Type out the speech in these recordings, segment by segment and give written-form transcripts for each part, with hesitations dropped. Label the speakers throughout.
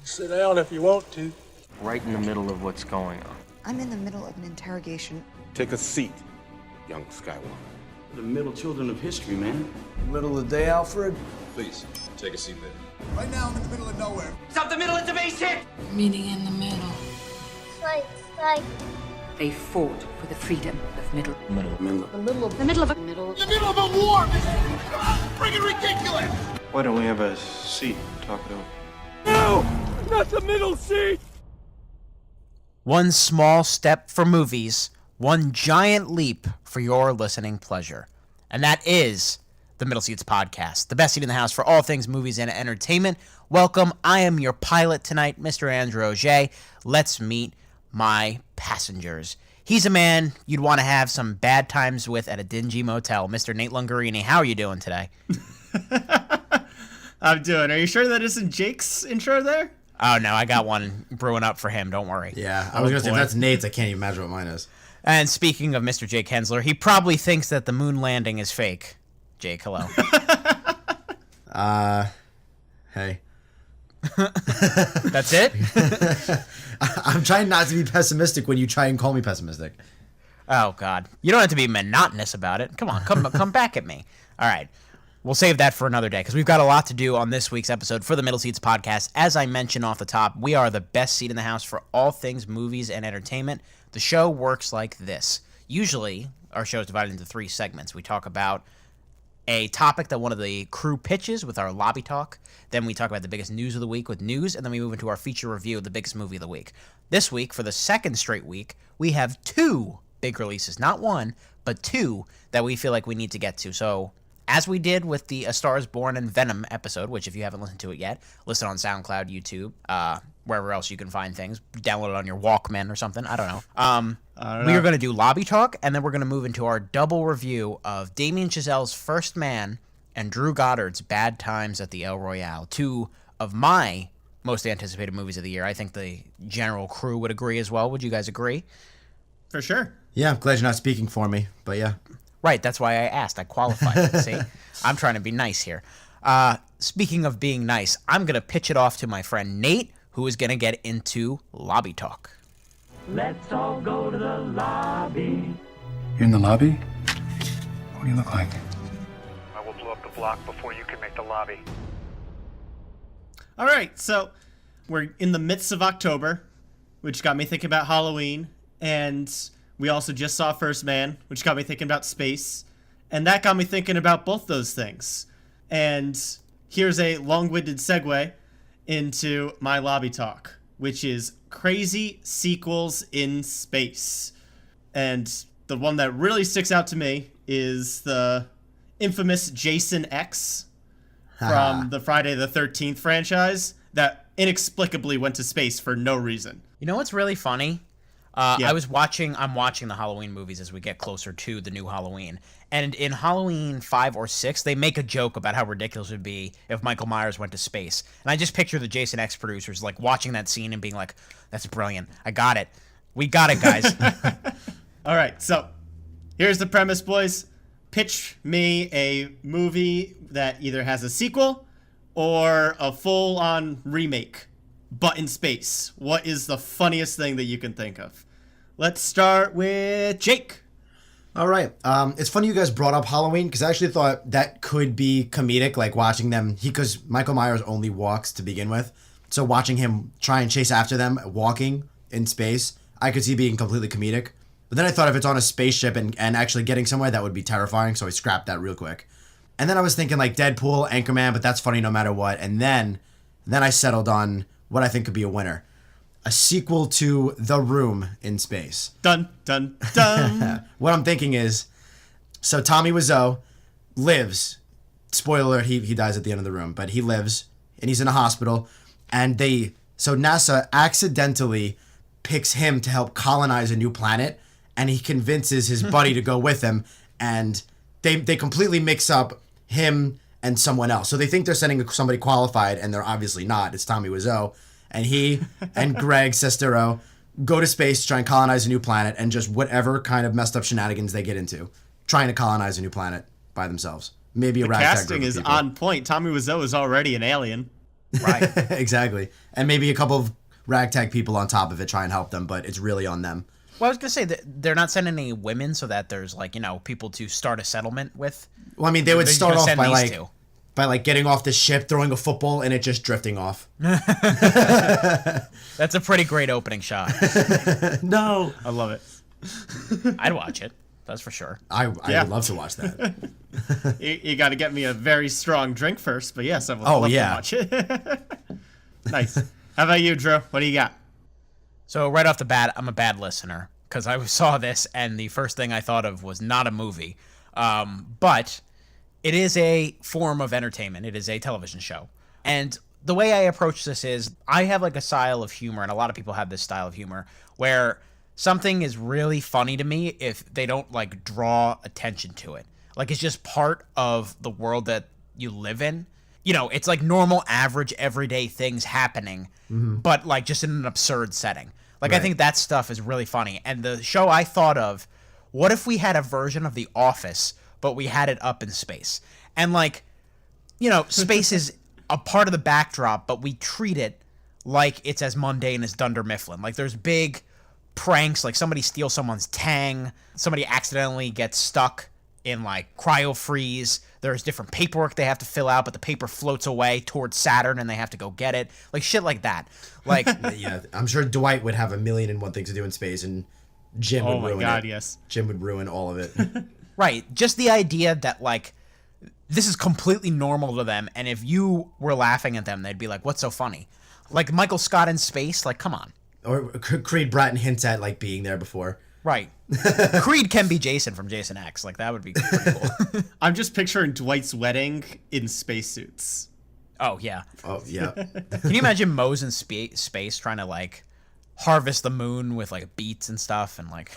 Speaker 1: Sit down if you want to.
Speaker 2: Right in the middle of what's going on.
Speaker 3: I'm in the middle of an interrogation.
Speaker 4: Take a seat, young Skywalker.
Speaker 5: The middle children of history, man.
Speaker 1: Middle of the day, Alfred.
Speaker 6: Please, take a seat there.
Speaker 7: Right now, I'm in the middle of nowhere.
Speaker 8: Stop the middle, it's a base hit!
Speaker 9: Meeting in the middle.
Speaker 10: Like.
Speaker 9: They fought for the freedom of middle.
Speaker 5: The middle of
Speaker 9: The middle of a middle.
Speaker 7: The middle of a war! Come on, freaking ridiculous!
Speaker 5: Why don't we have a seat and talk it over?
Speaker 1: No! Not the middle seat!
Speaker 11: One small step for movies, one giant leap for your listening pleasure. And that is the Middle Seats Podcast, the best seat in the house for all things movies and entertainment. Welcome, I am your pilot tonight, Mr. Andrew Auger. Let's meet my passengers. He's a man you'd want to have some bad times with at a dingy motel. Mr. Nate Lungarini, how are you doing today?
Speaker 12: I'm doing. Are you sure that isn't Jake's intro there?
Speaker 11: Oh, no, I got one brewing up for him. Don't worry.
Speaker 13: Yeah, I was going to say, if that's Nate's, I can't even imagine what mine is.
Speaker 11: And speaking of Mr. Jake Hensler, he probably thinks that the moon landing is fake. Jake, hello.
Speaker 13: Hey.
Speaker 11: That's it?
Speaker 13: I'm trying not to be pessimistic when you try and call me pessimistic.
Speaker 11: Oh, God. You don't have to be monotonous about it. Come on, come back at me. All right. We'll save that for another day because we've got a lot to do on this week's episode for the Middle Seats Podcast. As I mentioned off the top, we are the best seat in the house for all things movies and entertainment. The show works like this. Usually, our show is divided into 3 segments. We talk about a topic that one of the crew pitches with our lobby talk. Then we talk about the biggest news of the week with news, and then we move into our feature review of the biggest movie of the week. This week, for the second straight week, we have 2 big releases. Not 1, but 2 that we feel like we need to get to. So, as we did with the A Star is Born and Venom episode, which if you haven't listened to it yet, listen on SoundCloud, YouTube, wherever else you can find things. Download it on your Walkman or something. I don't know. We are going to do lobby talk, and then we're going to move into our double review of Damien Chazelle's First Man and Drew Goddard's Bad Times at the El Royale, 2 of my most anticipated movies of the year. I think the general crew would agree as well. Would you guys agree?
Speaker 12: For sure.
Speaker 13: Yeah, I'm glad you're not speaking for me, but yeah.
Speaker 11: Right, that's why I asked. I qualified it, see? I'm trying to be nice here. Speaking of being nice, I'm going to pitch it off to my friend Nate, who is going to get into lobby talk.
Speaker 8: Let's all go to the lobby.
Speaker 5: You're in the lobby? What do you look like?
Speaker 1: I will blow up the block before you can make the lobby.
Speaker 12: All right, so we're in the midst of October, which got me thinking about Halloween, and we also just saw First Man, which got me thinking about space, and that got me thinking about both those things. And here's a long-winded segue into my lobby talk, which is crazy sequels in space. And the one that really sticks out to me is the infamous Jason X from the Friday the 13th franchise that inexplicably went to space for no reason.
Speaker 11: You know what's really funny? I'm watching the Halloween movies as we get closer to the new Halloween. And in Halloween 5 or 6, they make a joke about how ridiculous it would be if Michael Myers went to space. And I just picture the Jason X producers like watching that scene and being like, that's brilliant. I got it. We got it, guys.
Speaker 12: All right, so here's the premise, boys. Pitch me a movie that either has a sequel or a full-on remake, but in space. What is the funniest thing that you can think of? Let's start with Jake.
Speaker 13: All right. It's funny you guys brought up Halloween because I actually thought that could be comedic, like watching them. Because Michael Myers only walks to begin with. So watching him try and chase after them walking in space, I could see being completely comedic. But then I thought if it's on a spaceship and actually getting somewhere, that would be terrifying. So I scrapped that real quick. And then I was thinking like Deadpool, Anchorman, but that's funny no matter what. And then I settled on what I think could be a winner. A sequel to The Room in space.
Speaker 12: Dun, dun, dun.
Speaker 13: What I'm thinking is, so Tommy Wiseau lives. Spoiler alert, he dies at the end of The Room, but he lives, and he's in a hospital, and so NASA accidentally picks him to help colonize a new planet, and he convinces his buddy to go with him, and they completely mix up him and someone else. So they think they're sending somebody qualified, and they're obviously not. It's Tommy Wiseau. And he and Greg Sestero go to space to try and colonize a new planet, and just whatever kind of messed up shenanigans they get into, trying to colonize a new planet by themselves. Maybe a ragtag
Speaker 12: casting
Speaker 13: group of
Speaker 12: is
Speaker 13: people.
Speaker 12: on point. Tommy Wiseau is already an alien.
Speaker 11: Right.
Speaker 13: Exactly. And maybe a couple of ragtag people on top of it try and help them, but it's really on them.
Speaker 11: Well, I was going to say that they're not sending any women so that there's, like, you know, people to start a settlement with.
Speaker 13: Well, I mean, they would start off by, like,
Speaker 11: two.
Speaker 13: getting off the ship, throwing a football, and it just drifting off.
Speaker 11: That's a pretty great opening shot.
Speaker 13: No.
Speaker 12: I love it.
Speaker 11: I'd watch it. That's for sure.
Speaker 13: I would love to watch that.
Speaker 12: You got to get me a very strong drink first, but yes, I would love to watch it. Nice. How about you, Drew? What do you got?
Speaker 11: So right off the bat, I'm a bad listener because I saw this and the first thing I thought of was not a movie, but it is a form of entertainment. It is a television show. And the way I approach this is I have like a style of humor, and a lot of people have this style of humor, where something is really funny to me if they don't like draw attention to it. Like it's just part of the world that you live in. You know, it's like normal, average, everyday things happening, but like just in an absurd setting. Like I think that stuff is really funny. And the show I thought of, what if we had a version of The Office, but we had it up in space? And like, you know, space is a part of the backdrop, but we treat it like it's as mundane as Dunder Mifflin. Like there's big pranks, like somebody steals someone's Tang, somebody accidentally gets stuck in like cryo freeze. There's different paperwork they have to fill out, but the paper floats away towards Saturn and they have to go get it. Like shit like that. Like
Speaker 13: yeah, I'm sure Dwight would have a million and one things to do in space, and Jim would ruin it. Oh my God,
Speaker 12: yes.
Speaker 13: Jim would ruin all of it.
Speaker 11: Right. Just the idea that like this is completely normal to them, and if you were laughing at them, they'd be like, "What's so funny?" Like Michael Scott in space. Like, come on.
Speaker 13: Or Creed Bratton hints at like being there before.
Speaker 11: Right. Creed can be Jason from Jason X. Like, that would be pretty cool.
Speaker 12: I'm just picturing Dwight's wedding in spacesuits.
Speaker 11: Oh, yeah.
Speaker 13: Oh, yeah.
Speaker 11: Can you imagine Moe's in space trying to, like, harvest the moon with, like, beets and stuff and, like...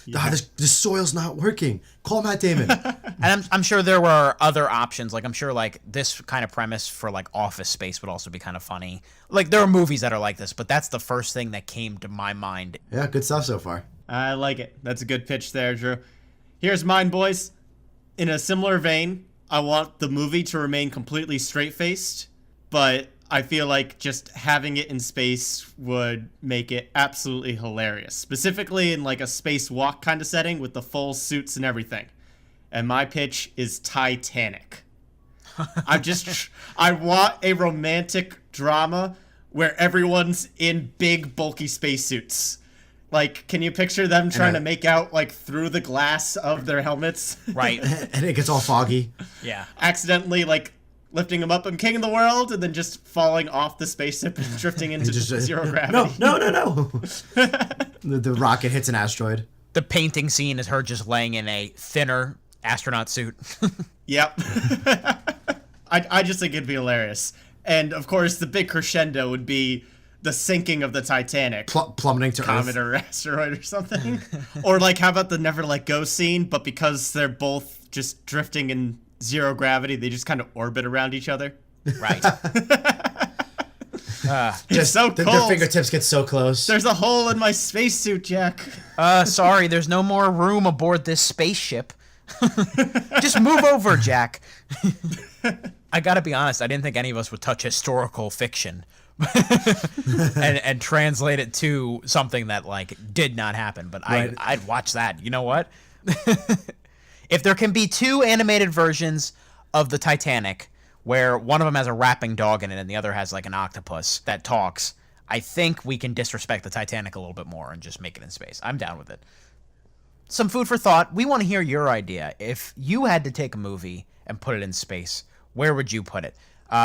Speaker 13: The soil's not working. Call Matt Damon.
Speaker 11: And I'm sure there were other options. Like, I'm sure, like, this kind of premise for, like, Office Space would also be kind of funny. Like, there are movies that are like this, but that's the first thing that came to my mind.
Speaker 13: Yeah, good stuff so far.
Speaker 12: I like it. That's a good pitch there, Drew. Here's mine, boys. In a similar vein, I want the movie to remain completely straight-faced, but I feel like just having it in space would make it absolutely hilarious. Specifically in like a spacewalk kind of setting with the full suits and everything. And my pitch is Titanic. I want a romantic drama where everyone's in big, bulky spacesuits. Like, can you picture them trying to make out, like, through the glass of their helmets?
Speaker 11: Right.
Speaker 13: And it gets all foggy.
Speaker 11: Yeah.
Speaker 12: Accidentally, like, lifting him up, I'm king of the world, and then just falling off the spaceship and drifting into zero gravity.
Speaker 13: No. The rocket hits an asteroid.
Speaker 11: The painting scene is her just laying in a thinner astronaut suit.
Speaker 12: Yep. I just think it'd be hilarious. And, of course, the big crescendo would be the sinking of the Titanic.
Speaker 13: Plummeting to
Speaker 12: Comet
Speaker 13: Earth.
Speaker 12: or asteroid or something. Or, like, how about the Never Let Go scene, but because they're both just drifting in zero gravity, they just kind of orbit around each other.
Speaker 11: Right.
Speaker 12: It's so cold.
Speaker 13: Their fingertips get so close.
Speaker 12: There's a hole in my spacesuit, Jack.
Speaker 11: Sorry, there's no more room aboard this spaceship. Just move over, Jack. I gotta be honest, I didn't think any of us would touch historical fiction and translate it to something that like did not happen, but right. I'd watch that. You know what? If there can be two animated versions of the Titanic where one of them has a rapping dog in it and the other has like an octopus that talks, I think we can disrespect the Titanic a little bit more and just make it in space. I'm down with it. Some food for thought. We want to hear your idea. If you had to take a movie and put it in space, where would you put it?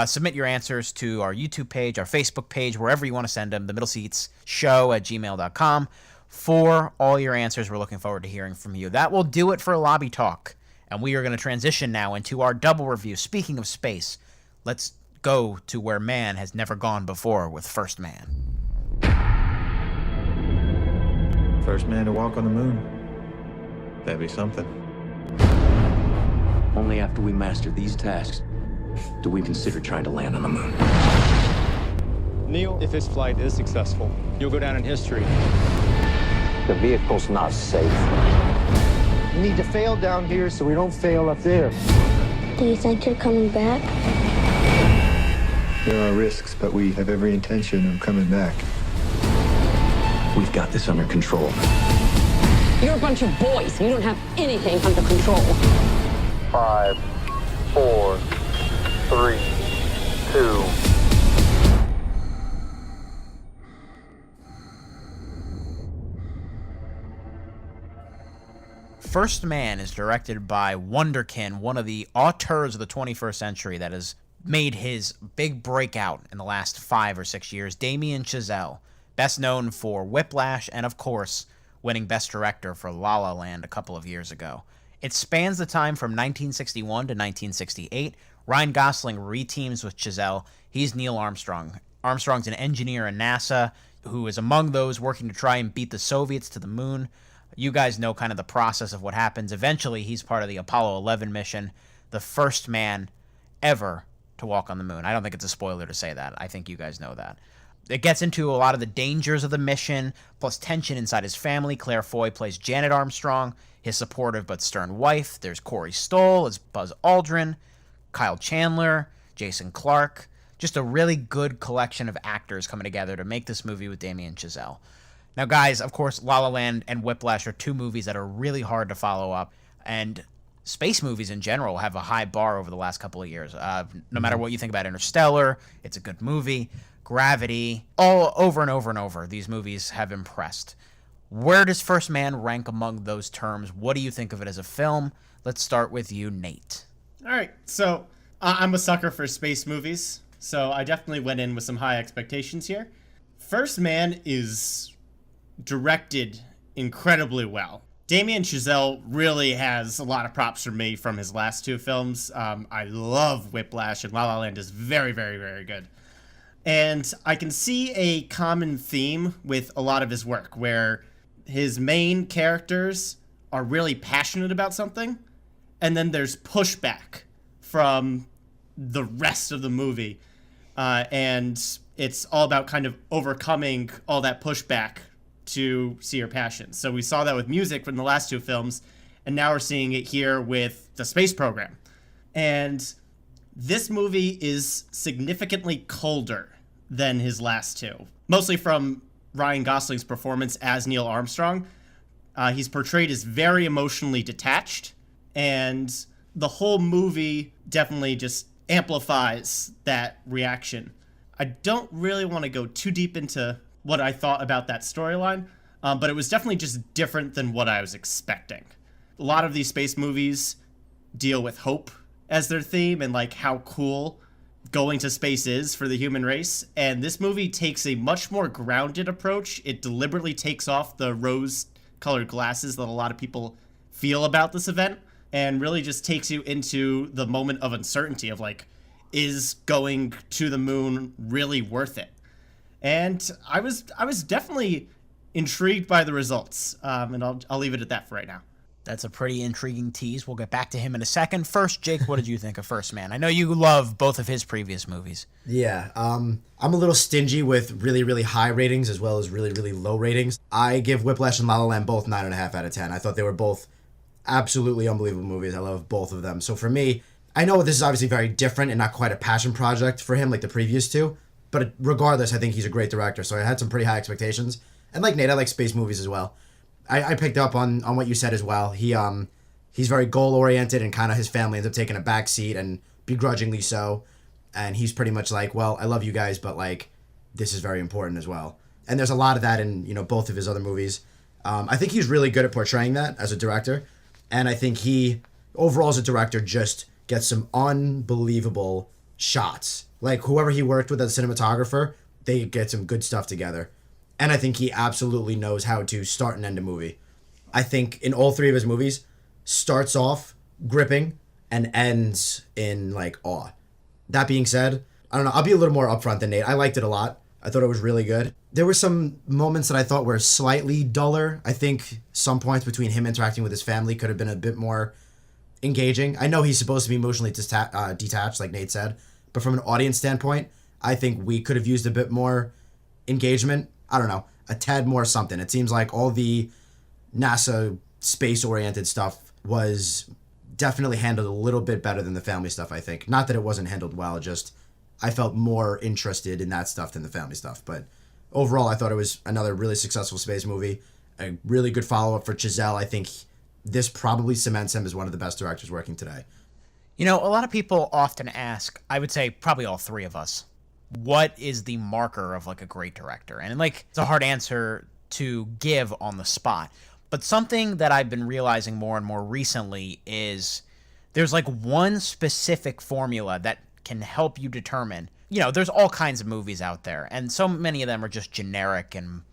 Speaker 11: Submit your answers to our YouTube page, our Facebook page, wherever you want to send them, themiddleseatsshow@gmail.com. For all your answers, we're looking forward to hearing from you. That will do it for Lobby Talk. And we are going to transition now into our double review. Speaking of space, let's go to where man has never gone before with First Man.
Speaker 6: First man to walk on the moon. That'd be something.
Speaker 2: Only after we master these tasks do we consider trying to land on the moon.
Speaker 14: Neil, if this flight is successful, you'll go down in history.
Speaker 2: The vehicle's not safe.
Speaker 15: We need to fail down here so we don't fail up there.
Speaker 10: Do you think you're coming back?
Speaker 14: There are risks, but we have every intention of coming back.
Speaker 2: We've got this under control.
Speaker 9: You're a bunch of boys. You don't have anything under control.
Speaker 15: 5, 4, 3, 2.
Speaker 11: First Man is directed by Wonderkin, one of the auteurs of the 21st century that has made his big breakout in the last 5 or 6 years, Damien Chazelle, best known for Whiplash and, of course, winning Best Director for La La Land a couple of years ago. It spans the time from 1961 to 1968. Ryan Gosling reteams with Chazelle. He's Neil Armstrong. Armstrong's an engineer in NASA who is among those working to try and beat the Soviets to the moon. You guys know kind of the process of what happens. Eventually, he's part of the Apollo 11 mission, the first man ever to walk on the moon. I don't think it's a spoiler to say that. I think you guys know that. It gets into a lot of the dangers of the mission, plus tension inside his family. Claire Foy plays Janet Armstrong, his supportive but stern wife. There's Corey Stoll as Buzz Aldrin, Kyle Chandler, Jason Clarke. Just a really good collection of actors coming together to make this movie with Damien Chazelle. Now, guys, of course, La La Land and Whiplash are two movies that are really hard to follow up, and space movies in general have a high bar over the last couple of years. No matter what you think about Interstellar, it's a good movie. Gravity, all over and over and over, these movies have impressed. Where does First Man rank among those terms? What do you think of it as a film? Let's start with you, Nate.
Speaker 12: All right, so I'm a sucker for space movies, so I definitely went in with some high expectations here. First Man is directed incredibly well. Damien Chazelle really has a lot of props for me from his last two films. I love Whiplash, and La La Land is very, very, very good. And I can see a common theme with a lot of his work, where his main characters are really passionate about something, and then there's pushback from the rest of the movie. And it's all about kind of overcoming all that pushback to see your passion. So we saw that with music from the last two films, and now we're seeing it here with the space program. And this movie is significantly colder than his last two, mostly from Ryan Gosling's performance as Neil Armstrong. He's portrayed as very emotionally detached, and the whole movie definitely just amplifies that reaction. I don't really want to go too deep into what I thought about that storyline, but it was definitely just different than what I was expecting. A lot of these space movies deal with hope as their theme and like how cool going to space is for the human race, and this movie takes a much more grounded approach. It deliberately takes off the rose-colored glasses that a lot of people feel about this event, and really just takes you into the moment of uncertainty of like, is going to the moon really worth it? And I was definitely intrigued by the results, and I'll leave it at that for right now.
Speaker 11: That's a pretty intriguing tease. We'll get back to him in a second. First, Jake, what did you think of First Man? I know you love both of his previous movies.
Speaker 13: Yeah, I'm a little stingy with really, really high ratings as well as really, really low ratings. I give Whiplash and La La Land both 9.5 out of 10. I thought they were both absolutely unbelievable movies. I love both of them. So for me, I know this is obviously very different and not quite a passion project for him like the previous two, but regardless, I think he's a great director, so I had some pretty high expectations. And like Nate, I like space movies as well. I picked up on what you said as well. He's very goal-oriented, and kind of his family ends up taking a back seat, and begrudgingly so. And he's pretty much like, well, I love you guys, but like, this is very important as well. And there's a lot of that in, both of his other movies. I think he's really good at portraying that as a director. And I think he, overall as a director, just gets some unbelievable shots. Like, whoever he worked with as a cinematographer, they get some good stuff together. And I think he absolutely knows how to start and end a movie. I think in all three of his movies, starts off gripping and ends in, like, awe. That being said, I don't know, I'll be a little more upfront than Nate. I liked it a lot. I thought it was really good. There were some moments that I thought were slightly duller. I think some points between him interacting with his family could have been a bit more engaging. I know he's supposed to be emotionally detached, like Nate said, but from an audience standpoint, I think we could have used a bit more engagement. I don't know, a tad more something. It seems like all the NASA space-oriented stuff was definitely handled a little bit better than the family stuff, I think. Not that it wasn't handled well, just I felt more interested in that stuff than the family stuff. But overall, I thought it was another really successful space movie. A really good follow-up for Chazelle. I think this probably cements him as one of the best directors working today.
Speaker 11: You know, a lot of people often ask, I would say probably all three of us, what is the marker of like a great director? And like, it's a hard answer to give on the spot. But something that I've been realizing more and more recently is there's like one specific formula that can help you determine, you know, there's all kinds of movies out there, and so many of them are just generic and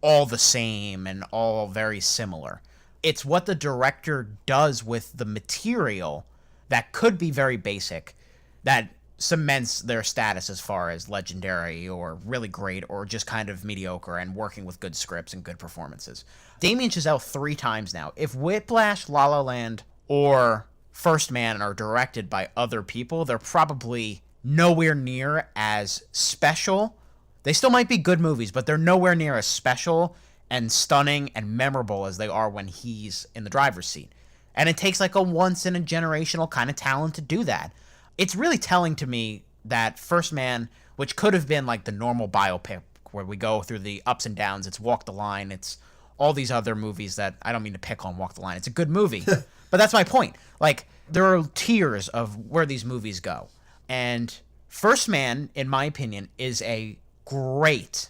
Speaker 11: all the same and all very similar. It's what the director does with the material that could be very basic that cements their status as far as legendary or really great or just kind of mediocre and working with good scripts and good performances. Damien Chazelle 3 times now. If Whiplash, La La Land, or First Man are directed by other people, they're probably nowhere near as special. They still might be good movies, but they're nowhere near as special and stunning and memorable as they are when he's in the driver's seat. And it takes like a once-in-a-generational kind of talent to do that. It's really telling to me that First Man, which could have been like the normal biopic where we go through the ups and downs, it's Walk the Line, it's all these other movies that I don't mean to pick on Walk the Line. It's a good movie, but that's my point. Like, there are tiers of where these movies go. And First Man, in my opinion, is a great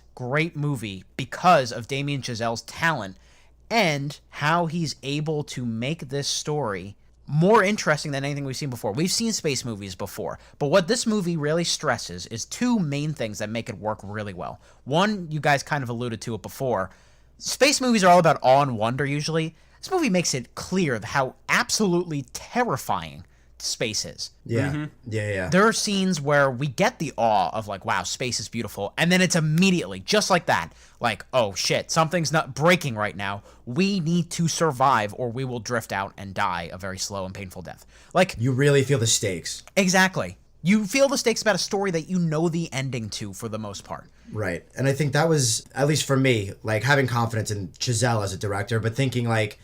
Speaker 11: movie because of Damien Chazelle's talent and how he's able to make this story more interesting than anything we've seen before. We've seen space movies before, but what this movie really stresses is 2 main things that make it work really well. One, you guys kind of alluded to it before. Space movies are all about awe and wonder usually. This movie makes it clear how absolutely terrifying space is.
Speaker 13: Yeah.
Speaker 12: Mm-hmm.
Speaker 13: Yeah.
Speaker 11: There are scenes where we get the awe of like, wow, space is beautiful. And then it's immediately, just like that, like, oh shit, something's not breaking right now. We need to survive or we will drift out and die a very slow and painful death. Like,
Speaker 13: You really feel the stakes.
Speaker 11: Exactly. You feel the stakes about a story that you know the ending to for the most part.
Speaker 13: Right. And I think that was, at least for me, like having confidence in Chazelle as a director, but thinking like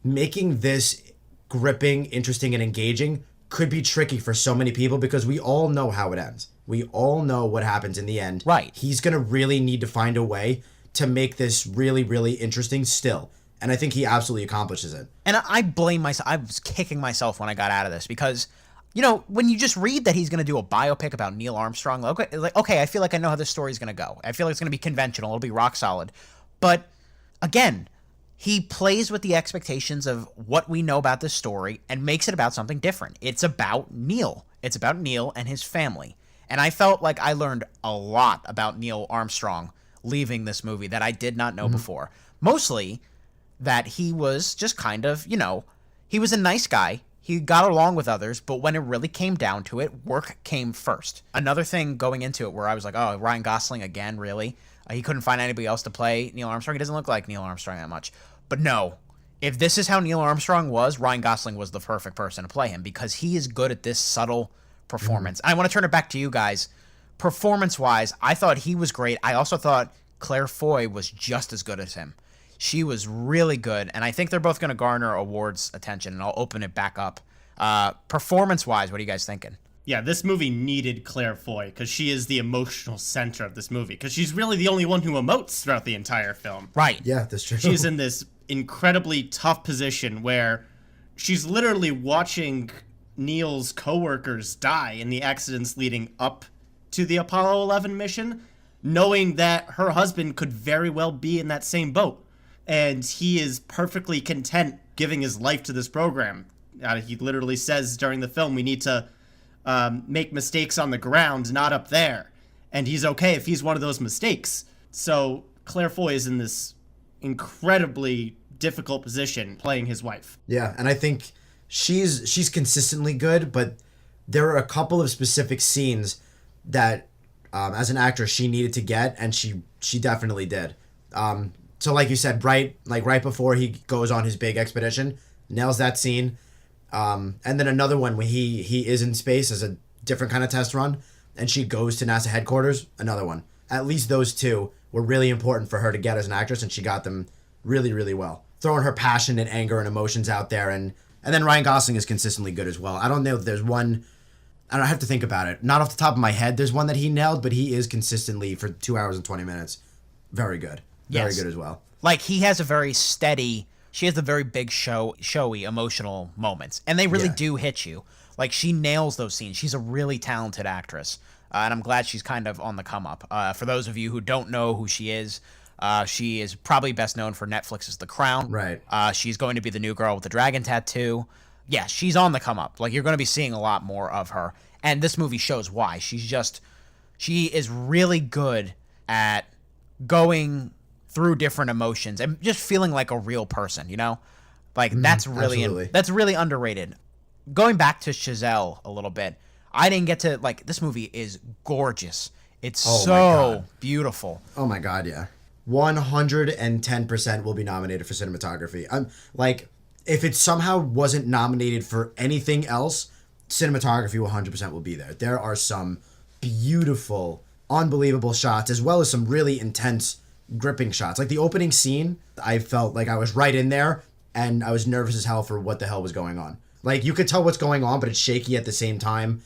Speaker 13: making this gripping, interesting, and engaging could be tricky for so many people because we all know how it ends. We all know what happens in the end.
Speaker 11: Right.
Speaker 13: He's going to really need to find a way to make this really, really interesting still. And I think he absolutely accomplishes it.
Speaker 11: And I blame myself. I was kicking myself when I got out of this because, you know, when you just read that he's going to do a biopic about Neil Armstrong, okay, I feel like I know how this story's going to go. I feel like it's going to be conventional. It'll be rock solid. But again, he plays with the expectations of what we know about this story and makes it about something different. It's about Neil. It's about Neil and his family. And I felt like I learned a lot about Neil Armstrong leaving this movie that I did not know before. Mostly that he was just kind of, you know, he was a nice guy. He got along with others, but when it really came down to it, work came first. Another thing going into it where I was like, oh, Ryan Gosling again, really? He couldn't find anybody else to play Neil Armstrong. He doesn't look like Neil Armstrong that much. But no, if this is how Neil Armstrong was, Ryan Gosling was the perfect person to play him because he is good at this subtle performance. I want to turn it back to you guys. Performance-wise, I thought he was great. I also thought Claire Foy was just as good as him. She was really good, and I think they're both going to garner awards attention, and I'll open it back up. Performance-wise, what are you guys thinking?
Speaker 12: Yeah, this movie needed Claire Foy because she is the emotional center of this movie because she's really the only one who emotes throughout the entire film.
Speaker 11: Right.
Speaker 13: Yeah, that's true.
Speaker 12: She's in this incredibly tough position where she's literally watching Neil's coworkers die in the accidents leading up to the Apollo 11 mission, knowing that her husband could very well be in that same boat. And he is perfectly content giving his life to this program. He literally says during the film, we need to make mistakes on the ground, not up there. And he's okay if he's one of those mistakes. So Claire Foy is in this incredibly difficult position playing his wife.
Speaker 13: Yeah, and I think she's consistently good, but there are a couple of specific scenes that as an actress she needed to get, and she definitely did. So like you said, right before he goes on his big expedition, nails that scene. And then another one when he is in space as a different kind of test run, and she goes to NASA headquarters, another one. At least those two were really important for her to get as an actress, and she got them really, really well. Throwing her passion and anger and emotions out there, and then Ryan Gosling is consistently good as well. I don't know if there's one I don't have to think about it. Not off the top of my head, there's one that he nailed, but he is consistently for 2 hours and 20 minutes. Very good. Very good as well.
Speaker 11: Like, he has a very steady, she has the very big showy emotional moments, and they really do hit you. Like, she nails those scenes. She's a really talented actress, and I'm glad she's kind of on the come up. For those of you who don't know who she is probably best known for Netflix's The Crown. Right. She's going to be the new girl with the dragon tattoo. Yeah, she's on the come up. Like, you're going to be seeing a lot more of her. And this movie shows why. She is really good at going through different emotions and just feeling like a real person, you know? Like, that's really underrated. Going back to Chazelle a little bit, I didn't get to, like, this movie is gorgeous. It's so beautiful.
Speaker 13: Oh my God, yeah. 110% will be nominated for cinematography. I'm like, if it somehow wasn't nominated for anything else, cinematography 100% will be there. There are some beautiful, unbelievable shots, as well as some really intense, gripping shots. Like the opening scene, I felt like I was right in there, and I was nervous as hell for what the hell was going on. Like, you could tell what's going on, but it's shaky at the same time.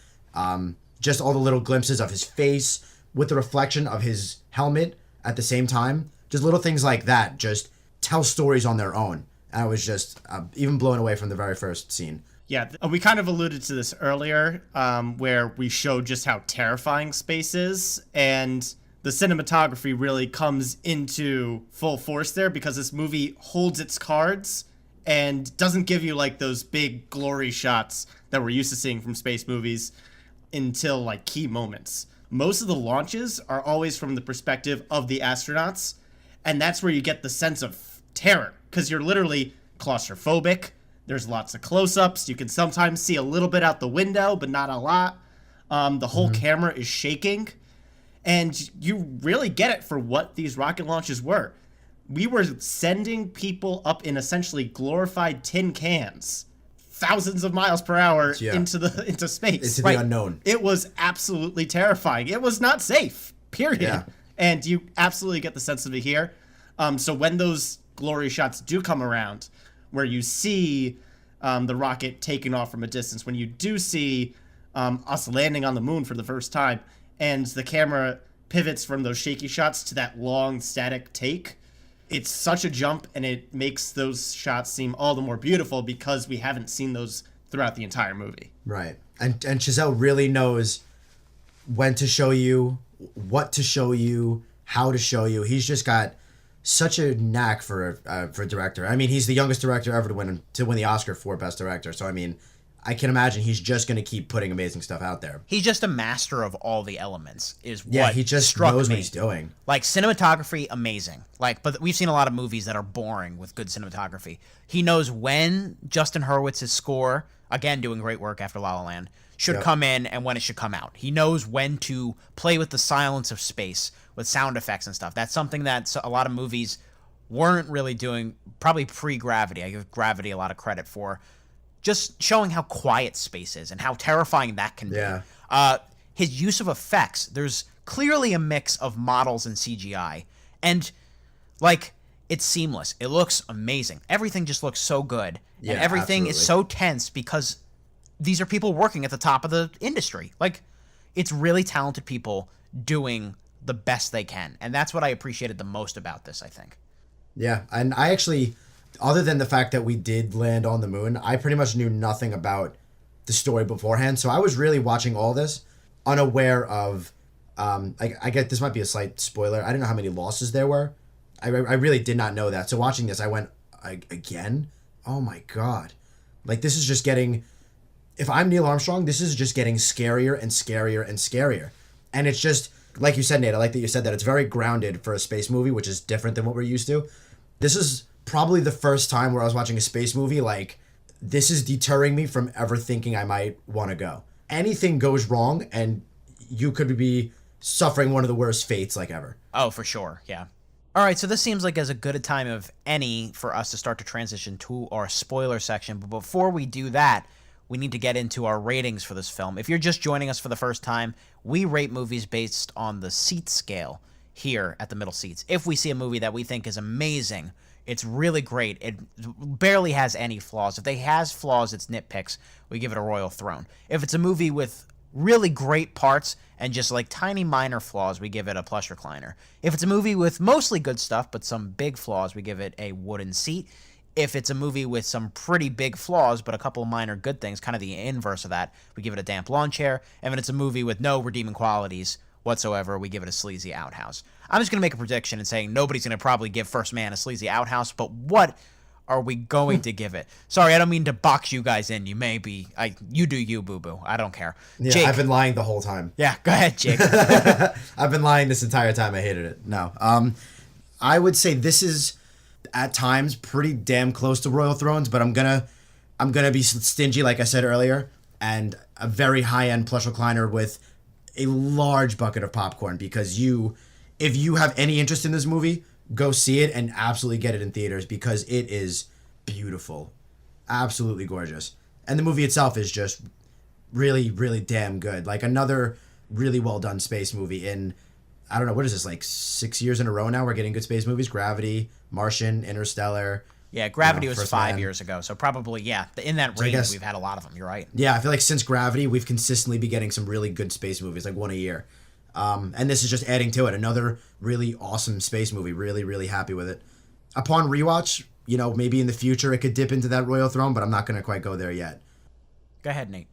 Speaker 13: Just all the little glimpses of his face with the reflection of his helmet at the same time. Just little things like that just tell stories on their own. I was just even blown away from the very first scene.
Speaker 12: Yeah, we kind of alluded to this earlier, where we showed just how terrifying space is, and the cinematography really comes into full force there because this movie holds its cards and doesn't give you like those big glory shots that we're used to seeing from space movies until like key moments. Most of the launches are always from the perspective of the astronauts, and that's where you get the sense of terror, because you're literally claustrophobic. There's lots of close-ups. You can sometimes see a little bit out the window, but not a lot. The whole camera is shaking, and you really get it for what these rocket launches were. We were sending people up in essentially glorified tin cans, thousands of miles per hour into space.
Speaker 13: Into the unknown.
Speaker 12: It was absolutely terrifying. It was not safe, period. Yeah. And you absolutely get the sense of it here. So when those glory shots do come around, where you see the rocket taking off from a distance, when you do see us landing on the moon for the first time, and the camera pivots from those shaky shots to that long static take, it's such a jump, and it makes those shots seem all the more beautiful because we haven't seen those throughout the entire movie.
Speaker 13: Right. And Chazelle really knows when to show you, what to show you, how to show you. He's just got such a knack for a director. I mean, he's the youngest director ever to win the Oscar for Best Director. So, I mean, I can imagine he's just going to keep putting amazing stuff out there.
Speaker 11: He's just a master of all the elements,
Speaker 13: he just knows what he's doing.
Speaker 11: Like, cinematography, amazing. Like, but we've seen a lot of movies that are boring with good cinematography. He knows when Justin Hurwitz's score, again, doing great work after La La Land, should come in and when it should come out. He knows when to play with the silence of space, with sound effects and stuff. That's something that a lot of movies weren't really doing, probably pre-Gravity. I give Gravity a lot of credit for just showing how quiet space is and how terrifying that can be. His use of effects, there's clearly a mix of models and CGI. And, like, it's seamless. It looks amazing. Everything just looks so good. And everything is so tense because these are people working at the top of the industry. Like, it's really talented people doing the best they can. And that's what I appreciated the most about this, I think.
Speaker 13: Yeah, and I actually, other than the fact that we did land on the moon, I pretty much knew nothing about the story beforehand. So I was really watching all this unaware of, I get this might be a slight spoiler. I didn't know how many losses there were. I really did not know that. So watching this, I went, again? Oh my God. Like, this is just getting, if I'm Neil Armstrong, this is just getting scarier and scarier and scarier. And it's just, like you said, Nate, I like that you said that. It's very grounded for a space movie, which is different than what we're used to. This is probably the first time where I was watching a space movie, like, this is deterring me from ever thinking I might want to go. Anything goes wrong, and you could be suffering one of the worst fates, like, ever.
Speaker 11: Oh, for sure, yeah. All right, so this seems like as a good a time of any for us to start to transition to our spoiler section. But before we do that, we need to get into our ratings for this film. If you're just joining us for the first time, we rate movies based on the seat scale here at the Middle Seats. If we see a movie that we think is amazing, it's really great, it barely has any flaws. If it has flaws, it's nitpicks, we give it a royal throne. If it's a movie with really great parts and just like tiny minor flaws, we give it a plush recliner. If it's a movie with mostly good stuff but some big flaws, we give it a wooden seat. If it's a movie with some pretty big flaws but a couple of minor good things, kind of the inverse of that, we give it a damp lawn chair. And if it's a movie with no redeeming qualities whatsoever, we give it a sleazy outhouse. I'm just going to make a prediction and saying nobody's going to probably give First Man a sleazy outhouse, but what are we going to give it? Sorry, I don't mean to box you guys in. You may be, you do you, boo-boo. I don't care.
Speaker 13: Yeah,
Speaker 11: Jake.
Speaker 13: I've been lying the whole time.
Speaker 11: Yeah, go ahead, Jake.
Speaker 13: I've been lying this entire time. I hated it. No. I would say this is at times pretty damn close to Royal Thrones, but I'm gonna be stingy, like I said earlier, and a very high-end plush recliner with a large bucket of popcorn, because if you have any interest in this movie, go see it and absolutely get it in theaters, because it is beautiful. Absolutely gorgeous. And the movie itself is just really, really damn good. Like another really well done space movie in, I don't know, what is this, like 6 years in a row now we're getting good space movies? Gravity, Martian, Interstellar.
Speaker 11: Yeah, Gravity was
Speaker 13: First
Speaker 11: 5
Speaker 13: Man.
Speaker 11: years ago, so probably, yeah, in that range, we've had a lot of them. You're right.
Speaker 13: Yeah, I feel like since Gravity, we've consistently been getting some really good space movies, like one a year. And this is just adding to it. Another really awesome space movie. Really, really happy with it. Upon rewatch, maybe in the future it could dip into that Royal Throne, but I'm not going to quite go there yet.
Speaker 11: Go ahead, Nate.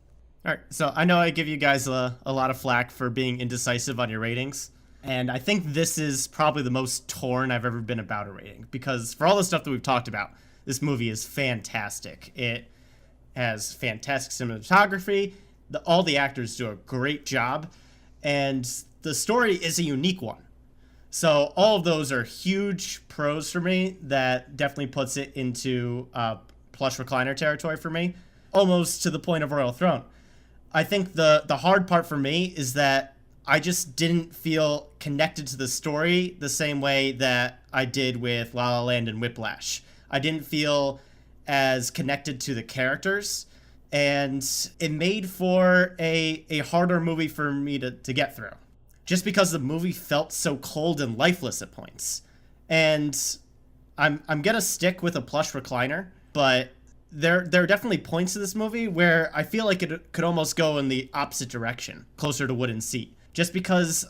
Speaker 12: All right, so I know I give you guys a lot of flack for being indecisive on your ratings, and I think this is probably the most torn I've ever been about a rating, because for all the stuff that we've talked about, this movie is fantastic. It has fantastic cinematography. All the actors do a great job, and the story is a unique one. So all of those are huge pros for me that definitely puts it into plush recliner territory for me, almost to the point of Royal Throne. I think the hard part for me is that I just didn't feel connected to the story the same way that I did with La La Land and Whiplash. I didn't feel as connected to the characters, and it made for a harder movie for me to get through, just because the movie felt so cold and lifeless at points. And I'm gonna stick with a plush recliner, but there are definitely points in this movie where I feel like it could almost go in the opposite direction, closer to wooden seat, just because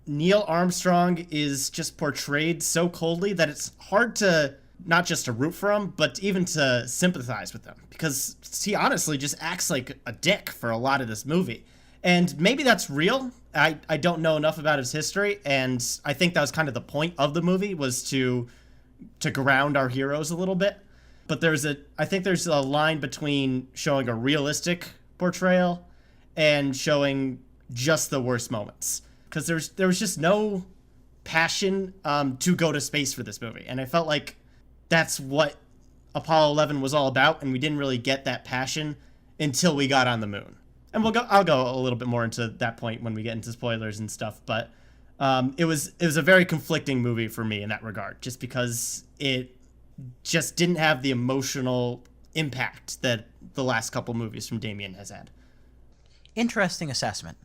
Speaker 12: Neil Armstrong is just portrayed so coldly that it's hard to not just to root for him, but even to sympathize with him, because he honestly just acts like a dick for a lot of this movie. And maybe that's real. I don't know enough about his history, and I think that was kind of the point of the movie, was to ground our heroes a little bit. But I think there's a line between showing a realistic portrayal and showing just the worst moments, because there was just no passion to go to space for this movie, and I felt like that's what Apollo 11 was all about, and we didn't really get that passion until we got on the moon. And I'll go a little bit more into that point when we get into spoilers and stuff, but it was a very conflicting movie for me in that regard, just because it just didn't have the emotional impact that the last couple movies from Damien has had.
Speaker 11: Interesting assessment.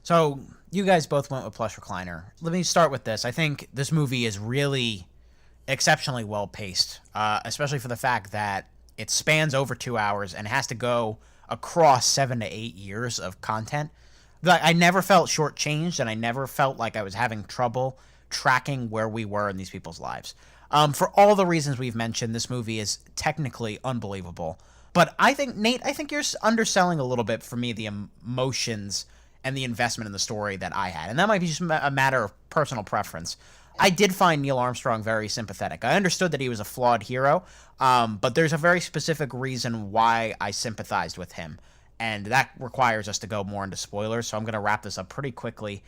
Speaker 11: So you guys both went with plush recliner. Let me start with this. I think this movie is really exceptionally well paced, especially for the fact that it spans over 2 hours and has to go across 7 to 8 years of content. I never felt shortchanged, and I never felt like I was having trouble tracking where we were in these people's lives. For all the reasons we've mentioned, this movie is technically unbelievable. But I think, Nate, you're underselling a little bit for me the emotions and the investment in the story that I had. And that might be just a matter of personal preference. I did find Neil Armstrong very sympathetic. I understood that he was a flawed hero, but there's a very specific reason why I sympathized with him. And that requires us to go more into spoilers, so I'm going to wrap this up pretty quickly.